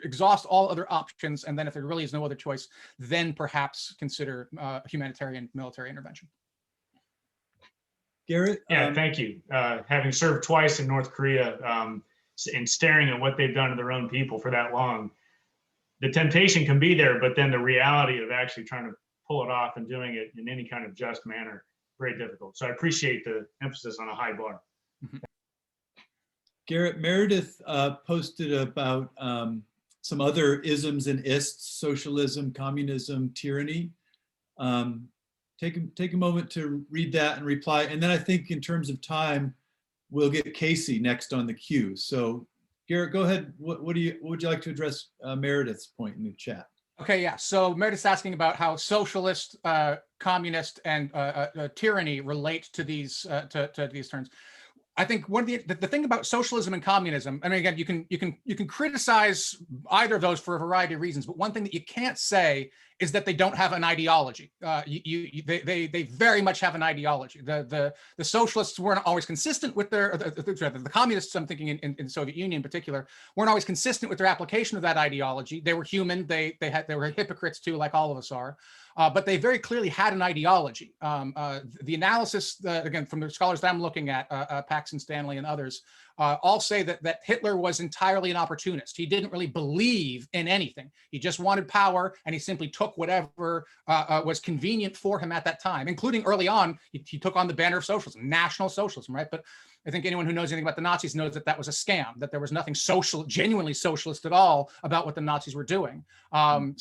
Exhaust all other options, and then if there really is no other choice, then perhaps consider humanitarian military intervention. Garrett? Yeah, thank you. Having served twice in North Korea, and staring at what they've done to their own people for that long, the temptation can be there, but then the reality of actually trying to pull it off and doing it in any kind of just manner, very difficult. So I appreciate the emphasis on a high bar. Garrett, Meredith posted about some other isms and ists: socialism, communism, tyranny. Take a moment to read that and reply. And then I think in terms of time, we'll get Casey next on the queue. So Garrett, go ahead. What would you like to address Meredith's point in the chat? Okay, yeah. So Meredith's asking about how socialist, communist, and tyranny relate to these terms. I think one of the thing about socialism and communism, I mean, again, you can criticize either of those for a variety of reasons, but one thing that you can't say is that they don't have an ideology. They very much have an ideology. The socialists weren't always consistent with the communists, I'm thinking in the Soviet Union in particular, weren't always consistent with their application of that ideology. They were human. They were hypocrites too, like all of us are. But they very clearly had an ideology. The analysis, again, from the scholars that I'm looking at, Paxson, Stanley, and others, all say that Hitler was entirely an opportunist. He didn't really believe in anything. He just wanted power, and he simply took whatever was convenient for him at that time, including early on, he took on the banner of socialism, National Socialism, right? But I think anyone who knows anything about the Nazis knows that that was a scam, that there was nothing genuinely socialist at all about what the Nazis were doing. You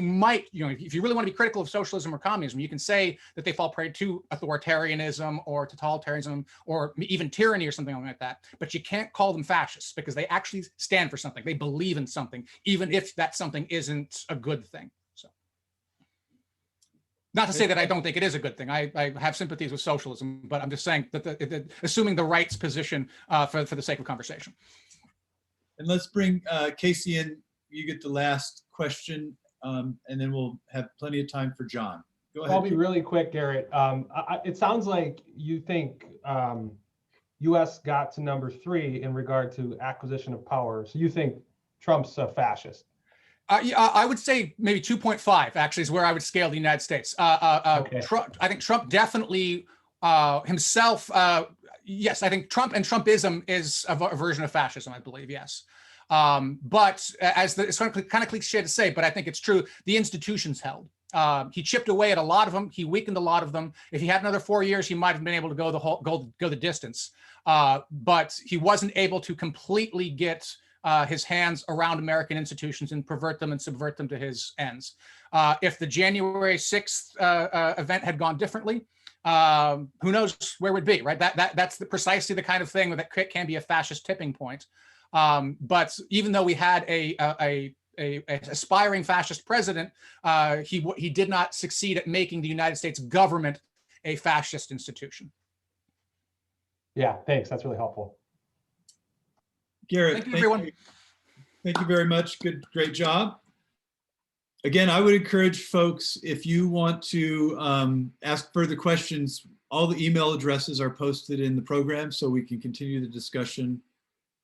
might, if you really want to be critical of socialism or communism, you can say that they fall prey to authoritarianism or totalitarianism or even tyranny or something like that. But you can't call them fascists because they actually stand for something. They believe in something, even if that something isn't a good thing. Not to say that I don't think it is a good thing. I have sympathies with socialism, but I'm just saying that assuming the right's position for the sake of conversation. And let's bring Casey in. You get the last question, and then we'll have plenty of time for John. Go ahead. I'll be really quick, Garrett. It sounds like you think U.S. got to number 3 in regard to acquisition of power. So you think Trump's a fascist? I would say maybe 2.5 actually is where I would scale the United States. Okay. I think Trump definitely himself, yes, I think Trumpism is a version of fascism, I believe, yes. But it's kind of cliche to say, but I think it's true, the institutions held. He chipped away at a lot of them. He weakened a lot of them. If he had another 4 years, he might have been able to go the distance. But he wasn't able to completely get his hands around American institutions and pervert them and subvert them to his ends. If the January 6th event had gone differently, who knows where we'd be, right? That's precisely the kind of thing that can be a fascist tipping point. But even though we had a aspiring fascist president, he did not succeed at making the United States government a fascist institution. Yeah, thanks. That's really helpful. Garrett, thank you, everyone. Thank you very much. Great job. Again, I would encourage folks, if you want to ask further questions, all the email addresses are posted in the program so we can continue the discussion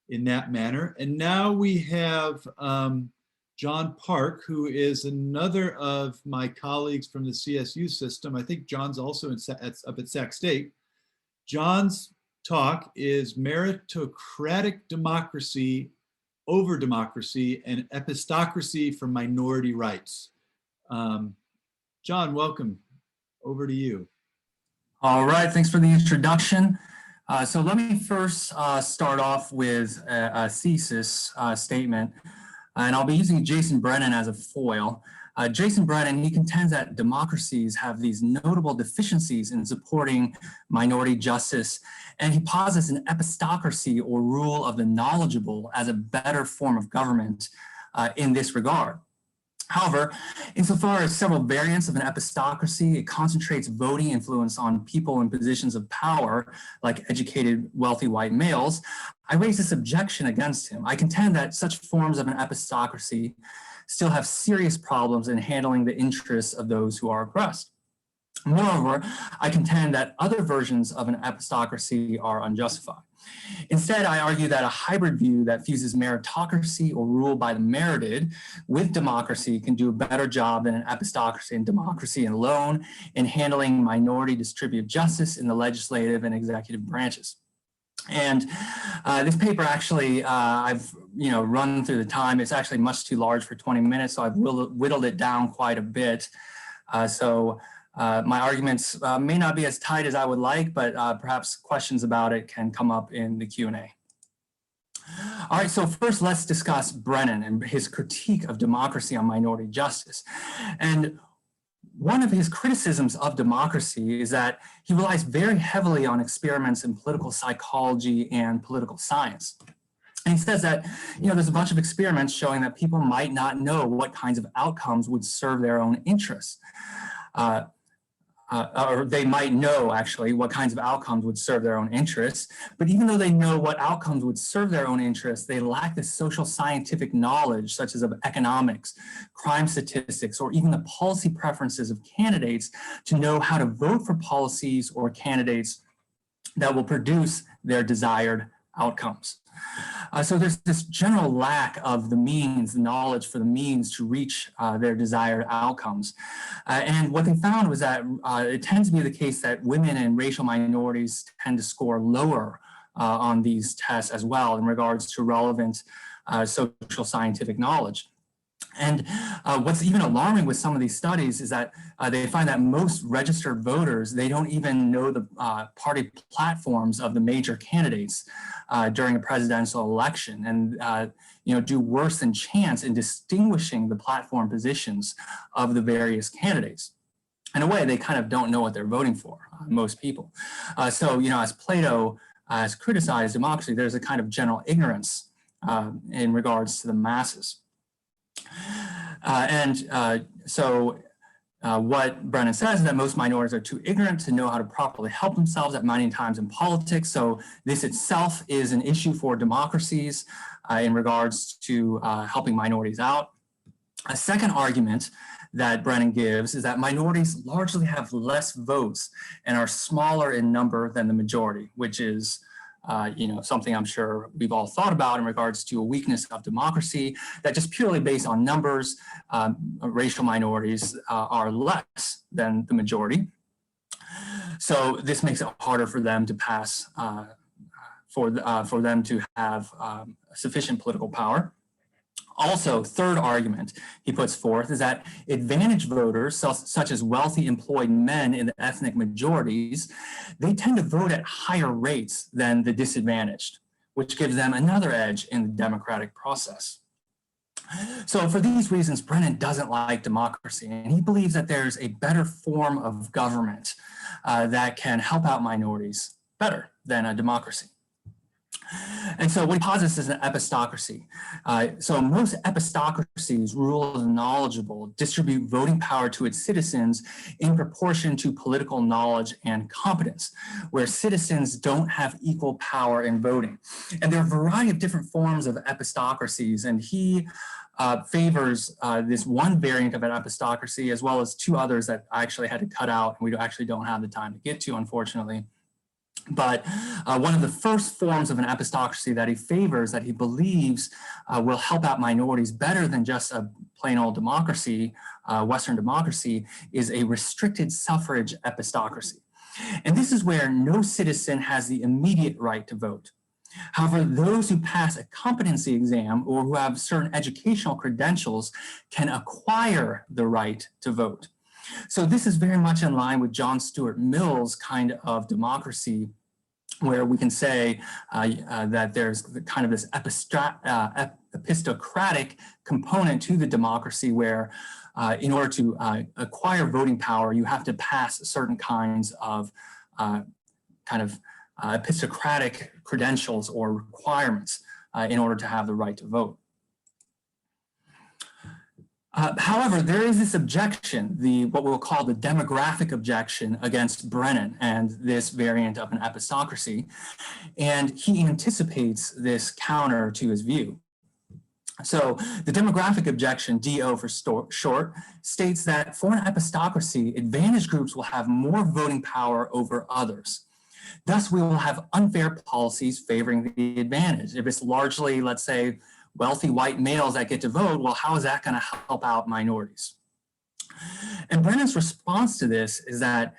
in that manner. And now we have John Park, who is another of my colleagues from the CSU system. I think John's also up at Sac State. John's talk is Meritocratic Democracy over Democracy and Epistocracy for Minority Rights. John, welcome. Over to you. All right, thanks for the introduction. So let me first start off with a thesis statement, and I'll be using Jason Brennan as a foil. Jason Brennan, he contends that democracies have these notable deficiencies in supporting minority justice, and he posits an epistocracy or rule of the knowledgeable as a better form of government in this regard. However, insofar as several variants of an epistocracy, it concentrates voting influence on people in positions of power, like educated, wealthy white males, I raise this objection against him. I contend that such forms of an epistocracy still have serious problems in handling the interests of those who are oppressed. Moreover, I contend that other versions of an epistocracy are unjustified. Instead, I argue that a hybrid view that fuses meritocracy or rule by the merited with democracy can do a better job than an epistocracy and democracy alone in handling minority distributive justice in the legislative and executive branches. And this paper actually, I've run through the time. It's actually much too large for 20 minutes, so I've whittled it down quite a bit. My arguments may not be as tight as I would like, but perhaps questions about it can come up in the Q&A. All right, so first let's discuss Brennan and his critique of democracy on minority justice. And one of his criticisms of democracy is that he relies very heavily on experiments in political psychology and political science. And he says that, there's a bunch of experiments showing that people might not know what kinds of outcomes would serve their own interests. Or they might know actually what kinds of outcomes would serve their own interests, but even though they know what outcomes would serve their own interests, they lack the social scientific knowledge such as of economics, crime statistics, or even the policy preferences of candidates to know how to vote for policies or candidates that will produce their desired outcomes. So there's this general lack of the means, the knowledge for the means to reach their desired outcomes. And what they found was that it tends to be the case that women and racial minorities tend to score lower on these tests as well in regards to relevant social scientific knowledge. And what's even alarming with some of these studies is that they find that most registered voters, they don't even know the party platforms of the major candidates during a presidential election, and do worse than chance in distinguishing the platform positions of the various candidates. In a way, they kind of don't know what they're voting for, most people. So, as Plato has criticized democracy, there's a kind of general ignorance in regards to the masses. What Brennan says is that most minorities are too ignorant to know how to properly help themselves at many times in politics. So this itself is an issue for democracies in regards to helping minorities out. A second argument that Brennan gives is that minorities largely have less votes and are smaller in number than the majority, which is something I'm sure we've all thought about in regards to a weakness of democracy, that just purely based on numbers, racial minorities are less than the majority. So this makes it harder for them to pass, for them to have sufficient political power. Also, third argument he puts forth is that advantaged voters, such as wealthy employed men in the ethnic majorities, they tend to vote at higher rates than the disadvantaged, which gives them another edge in the democratic process. So for these reasons, Brennan doesn't like democracy, and he believes that there's a better form of government that can help out minorities better than a democracy. And so what he posits is an epistocracy. So most epistocracies, rule the knowledgeable, distribute voting power to its citizens in proportion to political knowledge and competence, where citizens don't have equal power in voting. And there are a variety of different forms of epistocracies, and he favors this one variant of an epistocracy, as well as two others that I actually had to cut out, and we actually don't have the time to get to, unfortunately. But one of the first forms of an epistocracy that he favors, that he believes will help out minorities better than just a plain old democracy, Western democracy, is a restricted suffrage epistocracy. And this is where no citizen has the immediate right to vote. However, those who pass a competency exam or who have certain educational credentials can acquire the right to vote. So this is very much in line with John Stuart Mill's kind of democracy, where we can say that there's kind of this epistocratic component to the democracy, where in order to acquire voting power, you have to pass certain kinds of epistocratic credentials or requirements in order to have the right to vote. However, there is this objection, what we'll call the demographic objection against Brennan and this variant of an epistocracy, and he anticipates this counter to his view. So the demographic objection, DO for short, states that for an epistocracy, advantaged groups will have more voting power over others. Thus, we will have unfair policies favoring the advantage. If it's largely, let's say, wealthy white males that get to vote, well, how is that going to help out minorities? And Brennan's response to this is that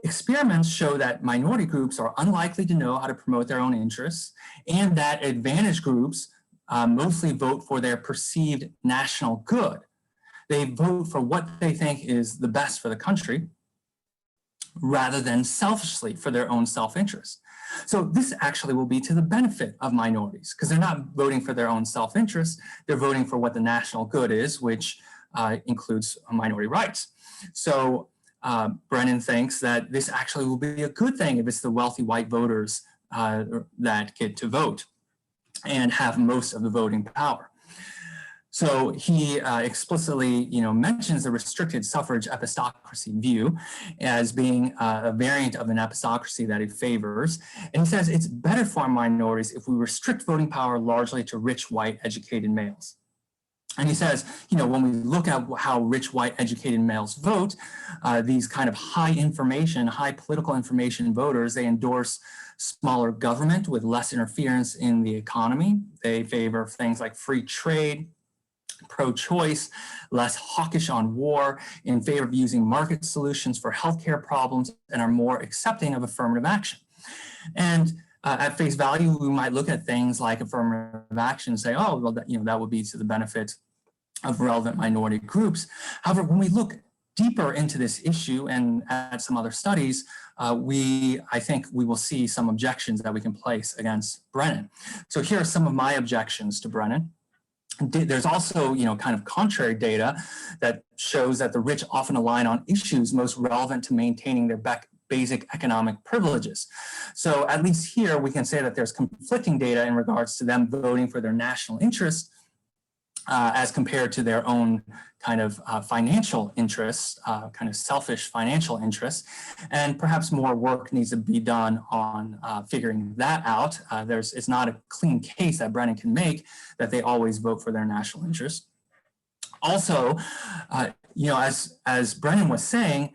experiments show that minority groups are unlikely to know how to promote their own interests, and that advantaged groups mostly vote for their perceived national good. They vote for what they think is the best for the country, rather than selfishly for their own self-interest. So this actually will be to the benefit of minorities, because they're not voting for their own self-interest, they're voting for what the national good is, which includes minority rights. So Brennan thinks that this actually will be a good thing if it's the wealthy white voters that get to vote and have most of the voting power. So he explicitly, mentions the restricted suffrage epistocracy view as being a variant of an epistocracy that he favors. And he says it's better for minorities if we restrict voting power largely to rich, white, educated males. And he says, when we look at how rich, white, educated males vote, these kind of high political information voters, they endorse smaller government with less interference in the economy. They favor things like free trade, pro-choice, less hawkish on war, in favor of using market solutions for healthcare problems, and are more accepting of affirmative action. And at face value, we might look at things like affirmative action and say, oh, well, that would be to the benefit of relevant minority groups. However, when we look deeper into this issue and at some other studies, I think we will see some objections that we can place against Brennan. So here are some of my objections to Brennan. There's also, kind of contrary data that shows that the rich often align on issues most relevant to maintaining their basic economic privileges. So at least here we can say that there's conflicting data in regards to them voting for their national interest as compared to their own kind of financial interests, kind of selfish financial interests. And perhaps more work needs to be done on figuring that out. It's not a clean case that Brennan can make that they always vote for their national interest. Also, as Brennan was saying,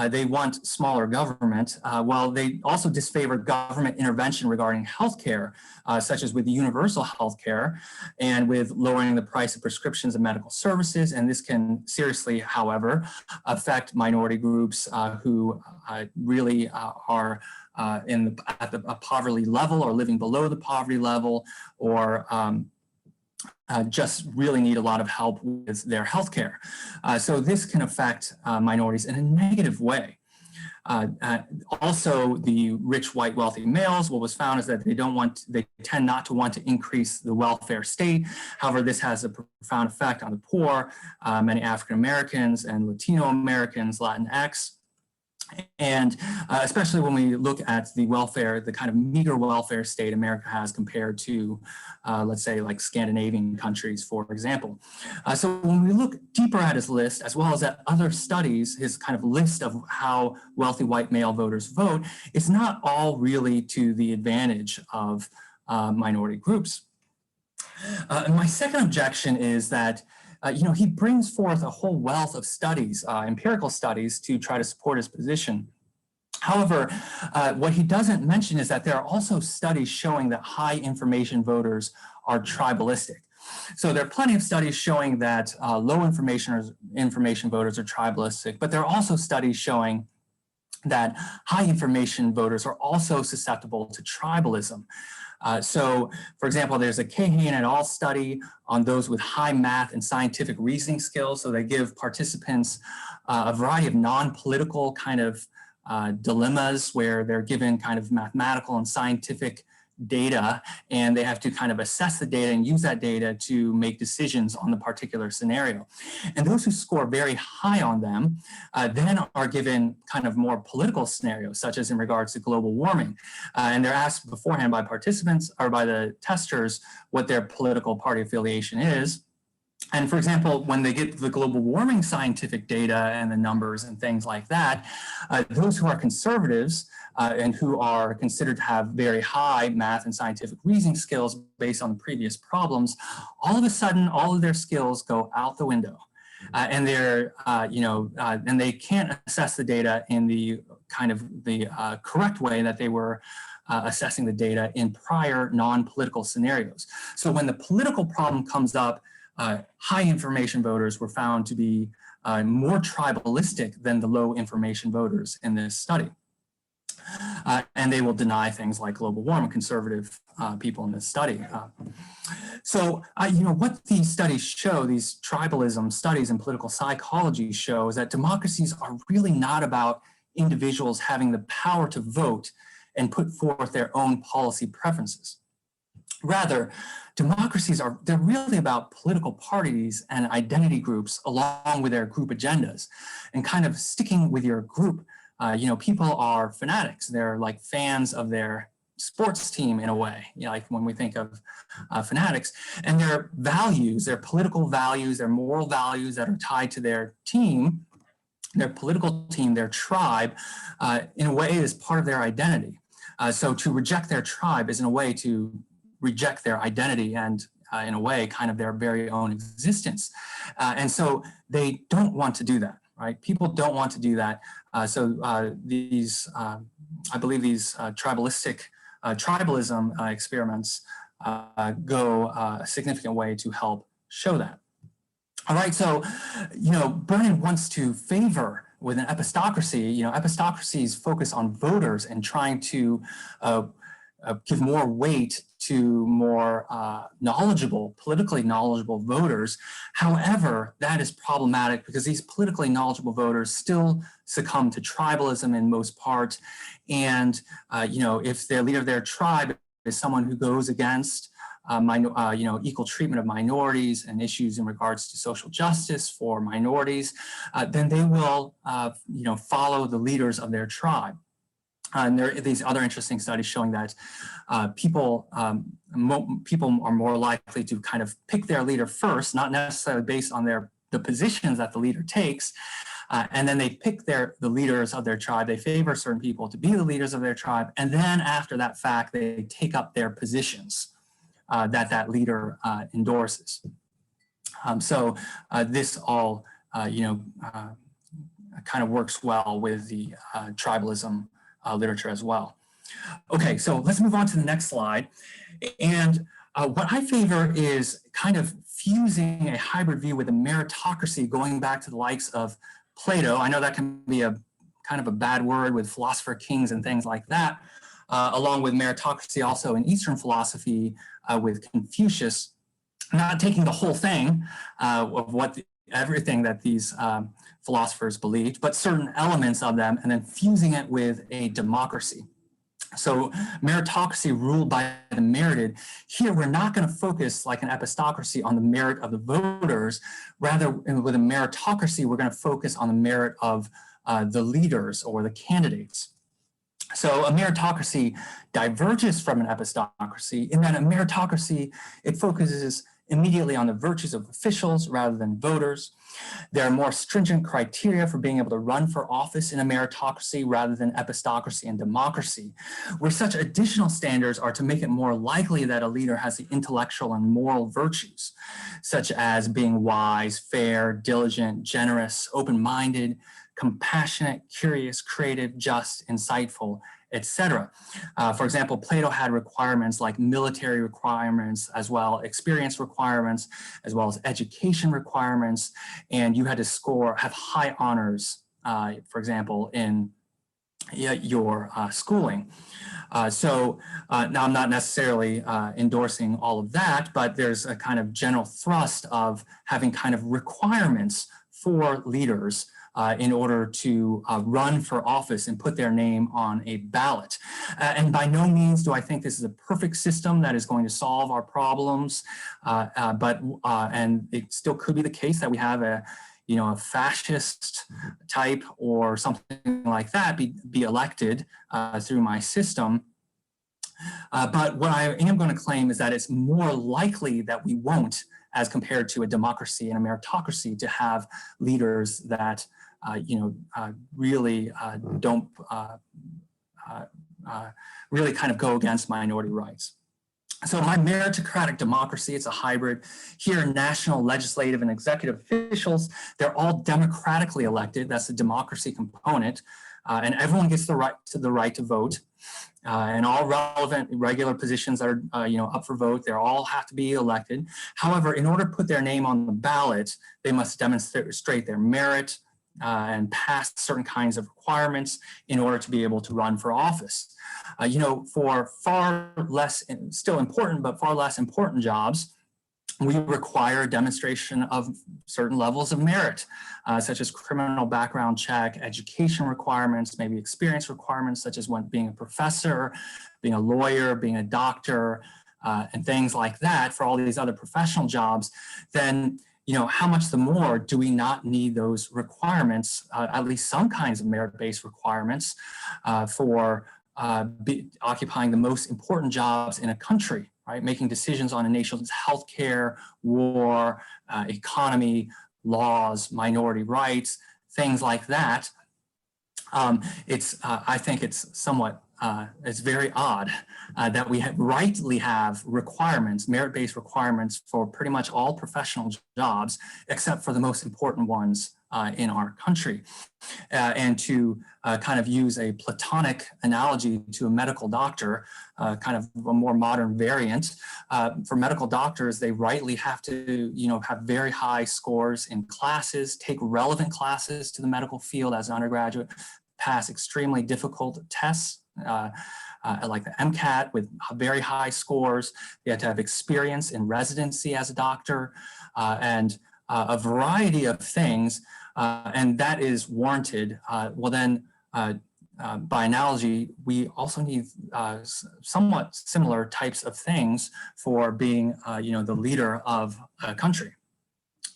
they want smaller government. Well, they also disfavor government intervention regarding healthcare, such as with universal healthcare and with lowering the price of prescriptions and medical services. And this can seriously, however, affect minority groups who really are at a poverty level or living below the poverty level, or just really need a lot of help with their healthcare. So this can affect minorities in a negative way. Also, the rich, white, wealthy males, what was found is that they tend not to want to increase the welfare state. However, this has a profound effect on the poor, many African Americans and Latino Americans, Latinx. And especially when we look at the welfare, the kind of meager welfare state America has compared to, let's say, like Scandinavian countries, for example. So when we look deeper at his list, as well as at other studies, his kind of list of how wealthy white male voters vote, it's not all really to the advantage of minority groups. And my second objection is that he brings forth a whole wealth of studies, empirical studies, to try to support his position. However, what he doesn't mention is that there are also studies showing that high information voters are tribalistic. So there are plenty of studies showing that low information voters are tribalistic, but there are also studies showing that high information voters are also susceptible to tribalism. So, for example, there's a Kahan et al. Study on those with high math and scientific reasoning skills. So they give participants a variety of non-political kind of dilemmas where they're given kind of mathematical and scientific data, and they have to kind of assess the data and use that data to make decisions on the particular scenario. And those who score very high on them then are given kind of more political scenarios, such as in regards to global warming. And they're asked beforehand by participants or by the testers what their political party affiliation is. And for example, when they get the global warming scientific data and the numbers and things like that, those who are conservatives and who are considered to have very high math and scientific reasoning skills based on the previous problems, all of a sudden, all of their skills go out the window. And they're, and they can't assess the data in the kind of the correct way that they were assessing the data in prior non-political scenarios. So when the political problem comes up, high information voters were found to be more tribalistic than the low information voters in this study. And they will deny things like global warming, conservative people in this study. What these studies show, these tribalism studies in political psychology show, is that democracies are really not about individuals having the power to vote and put forth their own policy preferences. Rather, democracies they're really about political parties and identity groups along with their group agendas and kind of sticking with your group. People are fanatics. They're like fans of their sports team in a way, like when we think of fanatics, and their values, their political values, their moral values that are tied to their team, their political team, their tribe, in a way is part of their identity. So to reject their tribe is in a way to reject their identity and in a way kind of their very own existence. And so they don't want to do that, right? People don't want to do that. I believe these tribalism experiments go a significant way to help show that. All right, so, Brennan wants to favor with an epistocracy, epistocracies focus on voters and trying to give more weight to more politically knowledgeable voters. However, that is problematic because these politically knowledgeable voters still succumb to tribalism in most parts. And, if the leader of their tribe is someone who goes against equal treatment of minorities and issues in regards to social justice for minorities, then they will, follow the leaders of their tribe. And there are these other interesting studies showing that people are more likely to kind of pick their leader first, not necessarily based on the positions that the leader takes, and then they pick the leaders of their tribe. They favor certain people to be the leaders of their tribe, and then after that fact, they take up their positions that leader endorses. This all kind of works well with the tribalism literature as well. Okay, so let's move on to the next slide. And what I favor is kind of fusing a hybrid view with a meritocracy, going back to the likes of Plato. I know that can be a kind of a bad word with philosopher kings and things like that, along with meritocracy also in Eastern philosophy with Confucius, not taking the whole thing of everything that these philosophers believed, but certain elements of them, and then fusing it with a democracy. So meritocracy ruled by the merited. Here, we're not going to focus like an epistocracy on the merit of the voters. Rather, with a meritocracy, we're going to focus on the merit of the leaders or the candidates. So a meritocracy diverges from an epistocracy in that a meritocracy, it focuses immediately on the virtues of officials rather than voters. There are more stringent criteria for being able to run for office in a meritocracy rather than epistocracy and democracy, where such additional standards are to make it more likely that a leader has the intellectual and moral virtues, such as being wise, fair, diligent, generous, open-minded, compassionate, curious, creative, just, insightful, etc. For example, Plato had requirements like military requirements, as well experience requirements, as well as education requirements, and you had to have high honors, for example, in your schooling. Now I'm not necessarily endorsing all of that, but there's a kind of general thrust of having kind of requirements for leaders in order to run for office and put their name on a ballot. And by no means do I think this is a perfect system that is going to solve our problems, and it still could be the case that we have a fascist type or something like that be elected through my system. But what I am going to claim is that it's more likely that we won't as compared to a democracy and a meritocracy, to have leaders that really don't really kind of go against minority rights. So my meritocratic democracy, it's a hybrid. Here, national, legislative, and executive officials, they're all democratically elected. That's the democracy component. And everyone gets the right to vote. And all relevant regular positions that are up for vote, they all have to be elected. However, in order to put their name on the ballot, they must demonstrate their merit and pass certain kinds of requirements in order to be able to run for office. For far less, still important, but far less important jobs, we require demonstration of certain levels of merit, such as criminal background check, education requirements, maybe experience requirements, such as being a professor, being a lawyer, being a doctor, and things like that for all these other professional jobs. Then, how much the more do we not need those requirements, at least some kinds of merit-based requirements for occupying the most important jobs in a country, right? Making decisions on a nation's healthcare, war, economy, laws, minority rights, things like that. I think it's somewhat, it's very odd that we rightly have requirements, merit-based requirements for pretty much all professional jobs, except for the most important ones in our country. And to kind of use a Platonic analogy to a medical doctor, kind of a more modern variant, for medical doctors, they rightly have to, have very high scores in classes, take relevant classes to the medical field as an undergraduate, pass extremely difficult tests, like the MCAT with very high scores. They have to have experience in residency as a doctor, and a variety of things, and that is warranted. Well then, by analogy, we also need somewhat similar types of things for being, the leader of a country.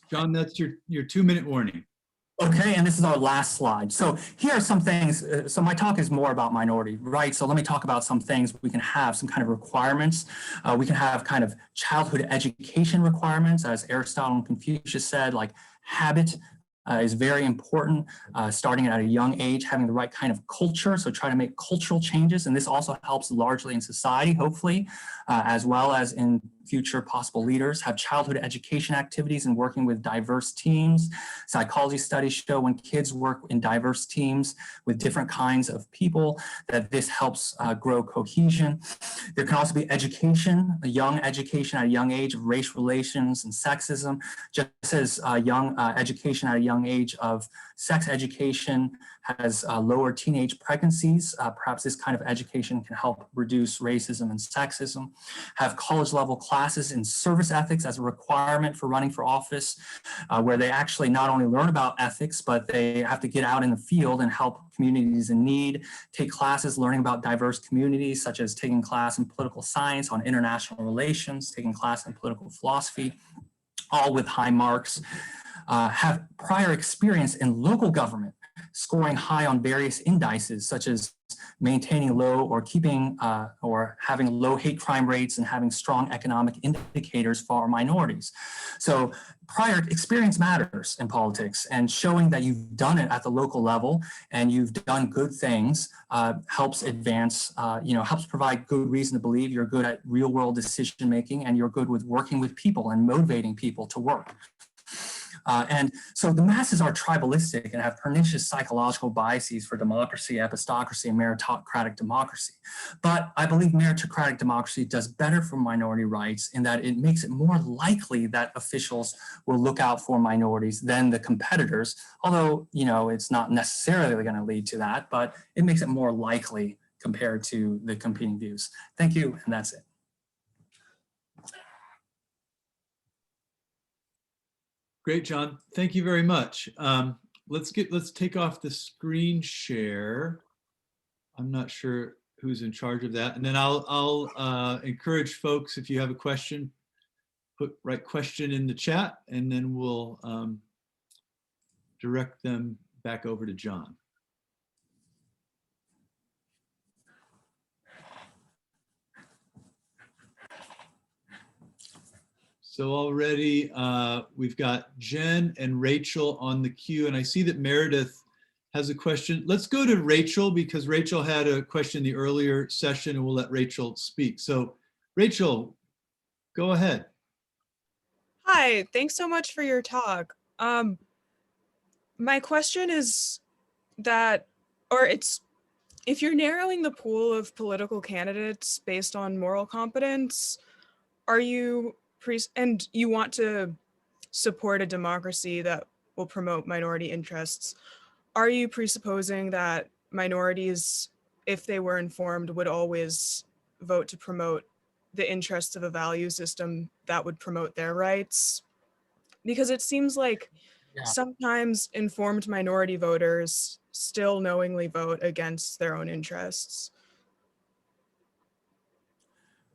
John, that's your 2-minute warning. Okay, and this is our last slide. So here are some things. So my talk is more about minority rights. So let me talk about some things we can have, some kind of requirements. We can have kind of childhood education requirements, as Aristotle and Confucius said, like habit is very important, starting at a young age, having the right kind of culture. So try to make cultural changes. And this also helps largely in society, hopefully, as well as in future possible leaders. Have childhood education activities and working with diverse teams. Psychology studies show when kids work in diverse teams with different kinds of people, that this helps grow cohesion. There can also be education, a young education at a young age of race relations and sexism, just as young education at a young age of sex education has lower teenage pregnancies. Perhaps this kind of education can help reduce racism and sexism. Have college level classes in service ethics as a requirement for running for office, where they actually not only learn about ethics, but they have to get out in the field and help communities in need, take classes learning about diverse communities, such as taking class in political science, on international relations, taking class in political philosophy, all with high marks. Have prior experience in local government, scoring high on various indices, such as maintaining low or keeping or having low hate crime rates and having strong economic indicators for minorities. So prior experience matters in politics, and showing that you've done it at the local level and you've done good things helps advance, helps provide good reason to believe you're good at real world decision making and you're good with working with people and motivating people to work. And so the masses are tribalistic and have pernicious psychological biases for democracy, epistocracy, and meritocratic democracy. But I believe meritocratic democracy does better for minority rights in that it makes it more likely that officials will look out for minorities than the competitors, although, it's not necessarily going to lead to that, but it makes it more likely compared to the competing views. Thank you, and that's it. Great, John. Thank you very much. Let's take off the screen share. I'm not sure who's in charge of that. And then I'll encourage folks, if you have a question, write question in the chat, and then we'll direct them back over to John. So already we've got Jen and Rachel on the queue, and I see that Meredith has a question. Let's go to Rachel because Rachel had a question in the earlier session, and we'll let Rachel speak. So Rachel, go ahead. Hi, thanks so much for your talk. My question is that, if you're narrowing the pool of political candidates based on moral competence, and you want to support a democracy that will promote minority interests, are you presupposing that minorities, if they were informed, would always vote to promote the interests of a value system that would promote their rights? Because it seems like sometimes informed minority voters still knowingly vote against their own interests.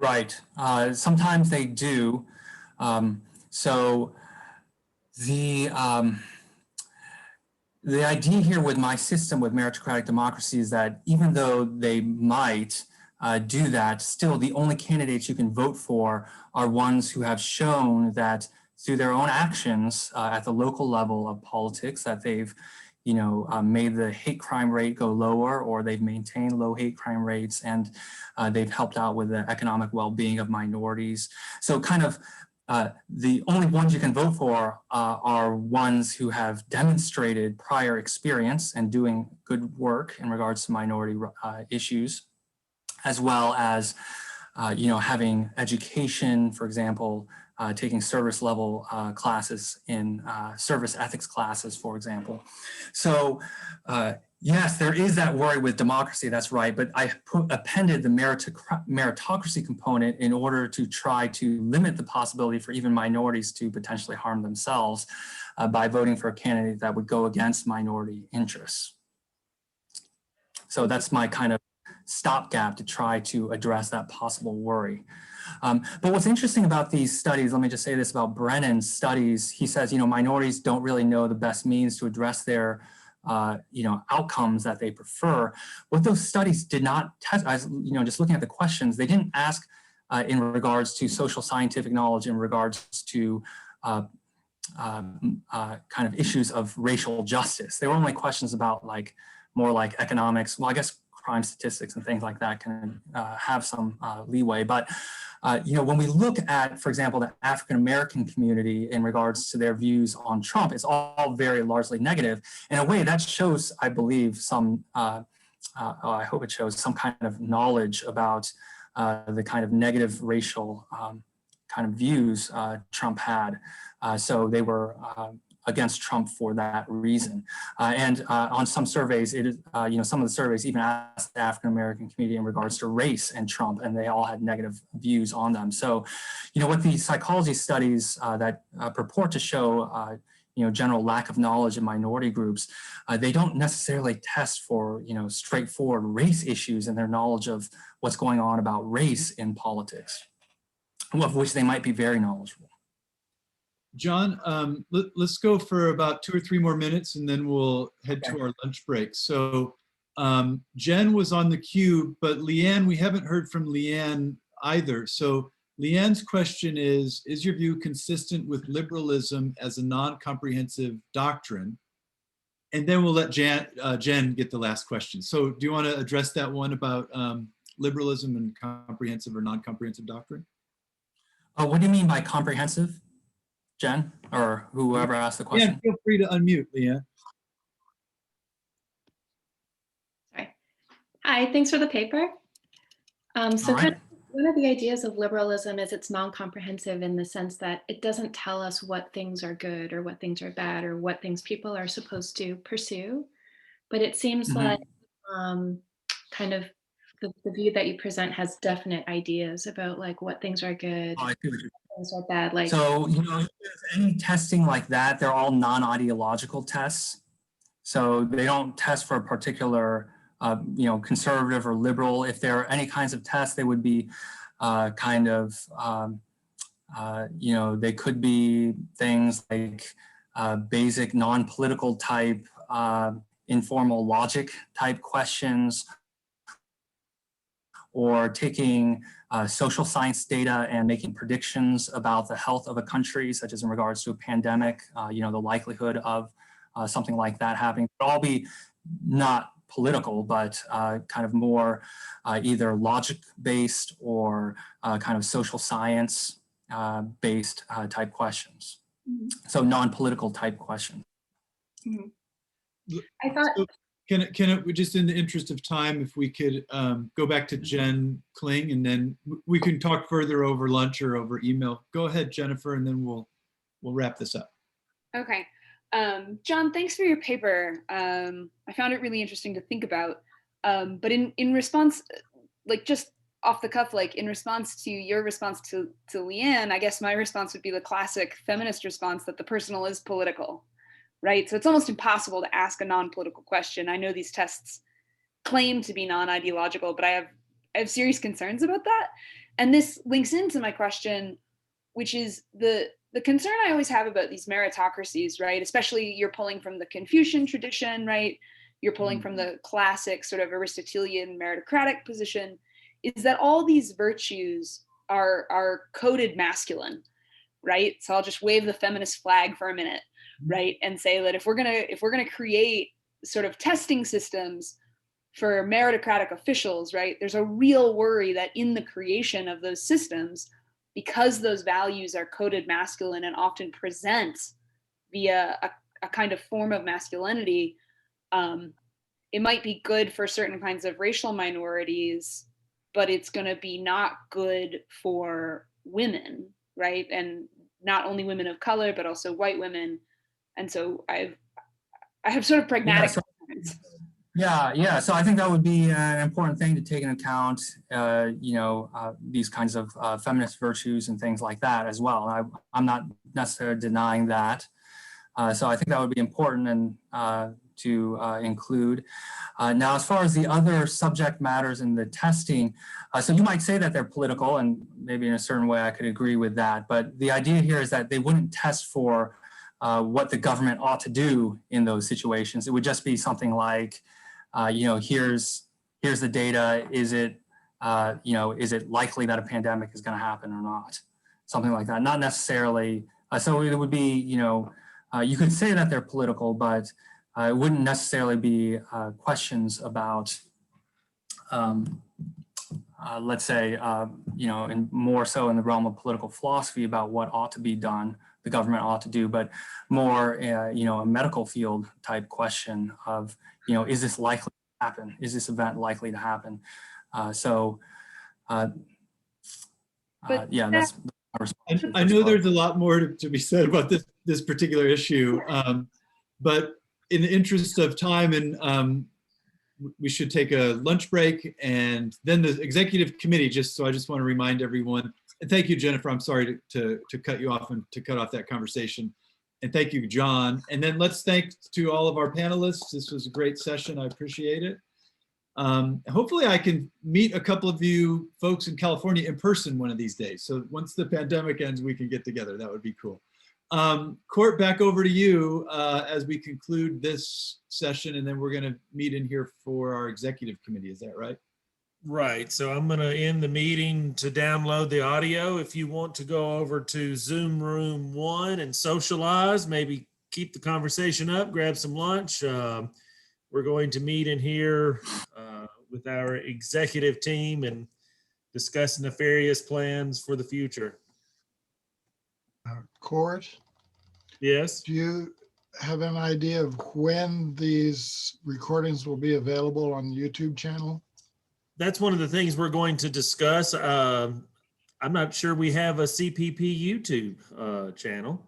Right. Sometimes they do. So the idea here with my system with meritocratic democracy is that even though they might do that, still the only candidates you can vote for are ones who have shown that through their own actions at the local level of politics that they've made the hate crime rate go lower, or they've maintained low hate crime rates, and they've helped out with the economic well-being of minorities. So kind of the only ones you can vote for are ones who have demonstrated prior experience and doing good work in regards to minority issues, as well as having education, for example, taking service level classes in service ethics classes, for example. So yes, there is that worry with democracy, that's right, but I appended the meritocracy component in order to try to limit the possibility for even minorities to potentially harm themselves by voting for a candidate that would go against minority interests. So that's my kind of stopgap to try to address that possible worry. But what's interesting about these studies, let me just say this about Brennan's studies, he says, minorities don't really know the best means to address their, outcomes that they prefer. What those studies did not test, just looking at the questions, they didn't ask in regards to social scientific knowledge, in regards to kind of issues of racial justice. They were only questions about more like economics. Well, I guess crime statistics and things like that can have some leeway. But, when we look at, for example, the African-American community in regards to their views on Trump, it's all very largely negative. In a way, that shows, I believe, some, I hope it shows some kind of knowledge about the kind of negative racial kind of views Trump had. So they were against Trump for that reason. And on some surveys, it is, some of the surveys even asked the African-American community in regards to race and Trump, and they all had negative views on them. So, what the psychology studies that purport to show, general lack of knowledge in minority groups, they don't necessarily test for, straightforward race issues and their knowledge of what's going on about race in politics, of which they might be very knowledgeable. John, let's go for about 2 or 3 more minutes and then we'll head to our lunch break. So Jen was on the queue, but Leanne, we haven't heard from Leanne either. So Leanne's question is your view consistent with liberalism as a non-comprehensive doctrine? And then we'll let Jen get the last question. So do you want to address that one about liberalism and comprehensive or non-comprehensive doctrine? What do you mean by comprehensive? Jen, or whoever asked the question? Yeah, feel free to unmute, Leanne. Sorry. Hi, thanks for the paper. So kind of one of the ideas of liberalism is it's non-comprehensive in the sense that it doesn't tell us what things are good or what things are bad or what things people are supposed to pursue. But it seems like kind of the view that you present has definite ideas about what things are good. Oh, I see what you're things are bad. So, if there's any testing like that, they're all non-ideological tests. So they don't test for a particular, conservative or liberal. If there are any kinds of tests, they would be they could be things like basic non-political type, informal logic type questions, or taking social science data and making predictions about the health of a country, such as in regards to a pandemic, the likelihood of something like that happening. It would all be not political, but kind of more either logic-based or kind of social science-based type questions. So non-political type questions. I thought. So can it, just in the interest of time, if we could go back to Jen Kling, and then we can talk further over lunch or over email. Go ahead, Jennifer, and then we'll wrap this up. Okay. John, thanks for your paper. I found it really interesting to think about. But in response, like just off the cuff, like in response to your response to Leanne, I guess my response would be the classic feminist response that the personal is political, right? So it's almost impossible to ask a non-political question. I know these tests claim to be non-ideological, but I have serious concerns about that. And this links into my question, which is the concern I always have about these meritocracies, right? Especially you're pulling from the Confucian tradition, right? You're pulling from the classic sort of Aristotelian meritocratic position, is that all these virtues are coded masculine, right? So I'll just wave the feminist flag for a minute, right? And say that if we're gonna create sort of testing systems for meritocratic officials, right? There's a real worry that in the creation of those systems, because those values are coded masculine and often present via a kind of form of masculinity, it might be good for certain kinds of racial minorities, but it's going to be not good for women, right? And not only women of color, but also white women. And so I have sort of pragmatic concerns. Yeah. So I think that would be an important thing to take into account, these kinds of feminist virtues and things like that as well. I'm not necessarily denying that. So I think that would be important and to include. Now, as far as the other subject matters in the testing, so you might say that they're political, and maybe in a certain way I could agree with that. But the idea here is that they wouldn't test for what the government ought to do in those situations. It would just be something like, here's the data. Is it likely that a pandemic is going to happen or not? Something like that. Not necessarily. So it would be, you could say that they're political, but it wouldn't necessarily be questions about, let's say, and more so in the realm of political philosophy about what ought to be done, the government ought to do, but more, a medical field type question of, is this likely to happen? Is this event likely to happen? That's my response. I know there's a lot more to be said about this particular issue, but in the interest of time, and we should take a lunch break, and then the executive committee, I just want to remind everyone, and thank you, Jennifer, I'm sorry to cut you off and to cut off that conversation. And thank you, John. And then let's thank to all of our panelists. This was a great session, I appreciate it. Hopefully I can meet a couple of you folks in California in person one of these days. So once the pandemic ends, we can get together. That would be cool. Court, back over to you as we conclude this session, and then we're going to meet in here for our executive committee. Is that right? Right. So I'm going to end the meeting to download the audio. If you want to go over to Zoom Room 1 and socialize, maybe keep the conversation up, grab some lunch. We're going to meet in here with our executive team and discuss nefarious plans for the future. Court? Yes. Do you have an idea of when these recordings will be available on the YouTube channel? That's one of the things we're going to discuss. I'm not sure we have a CPP YouTube channel,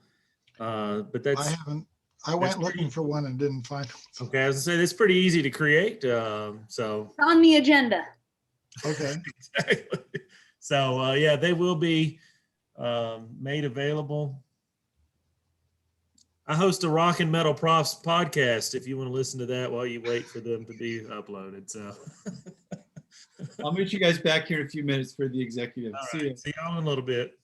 but that's. I haven't. I went looking for one and didn't find one. Okay, as I say, it's pretty easy to create. So It's on the agenda. Okay. Exactly. So yeah, they will be made available. I host a Rock and Metal Profs podcast if you want to listen to that while you wait for them to be uploaded. So I'll meet you guys back here in a few minutes for the executive. All right. See y'all in a little bit.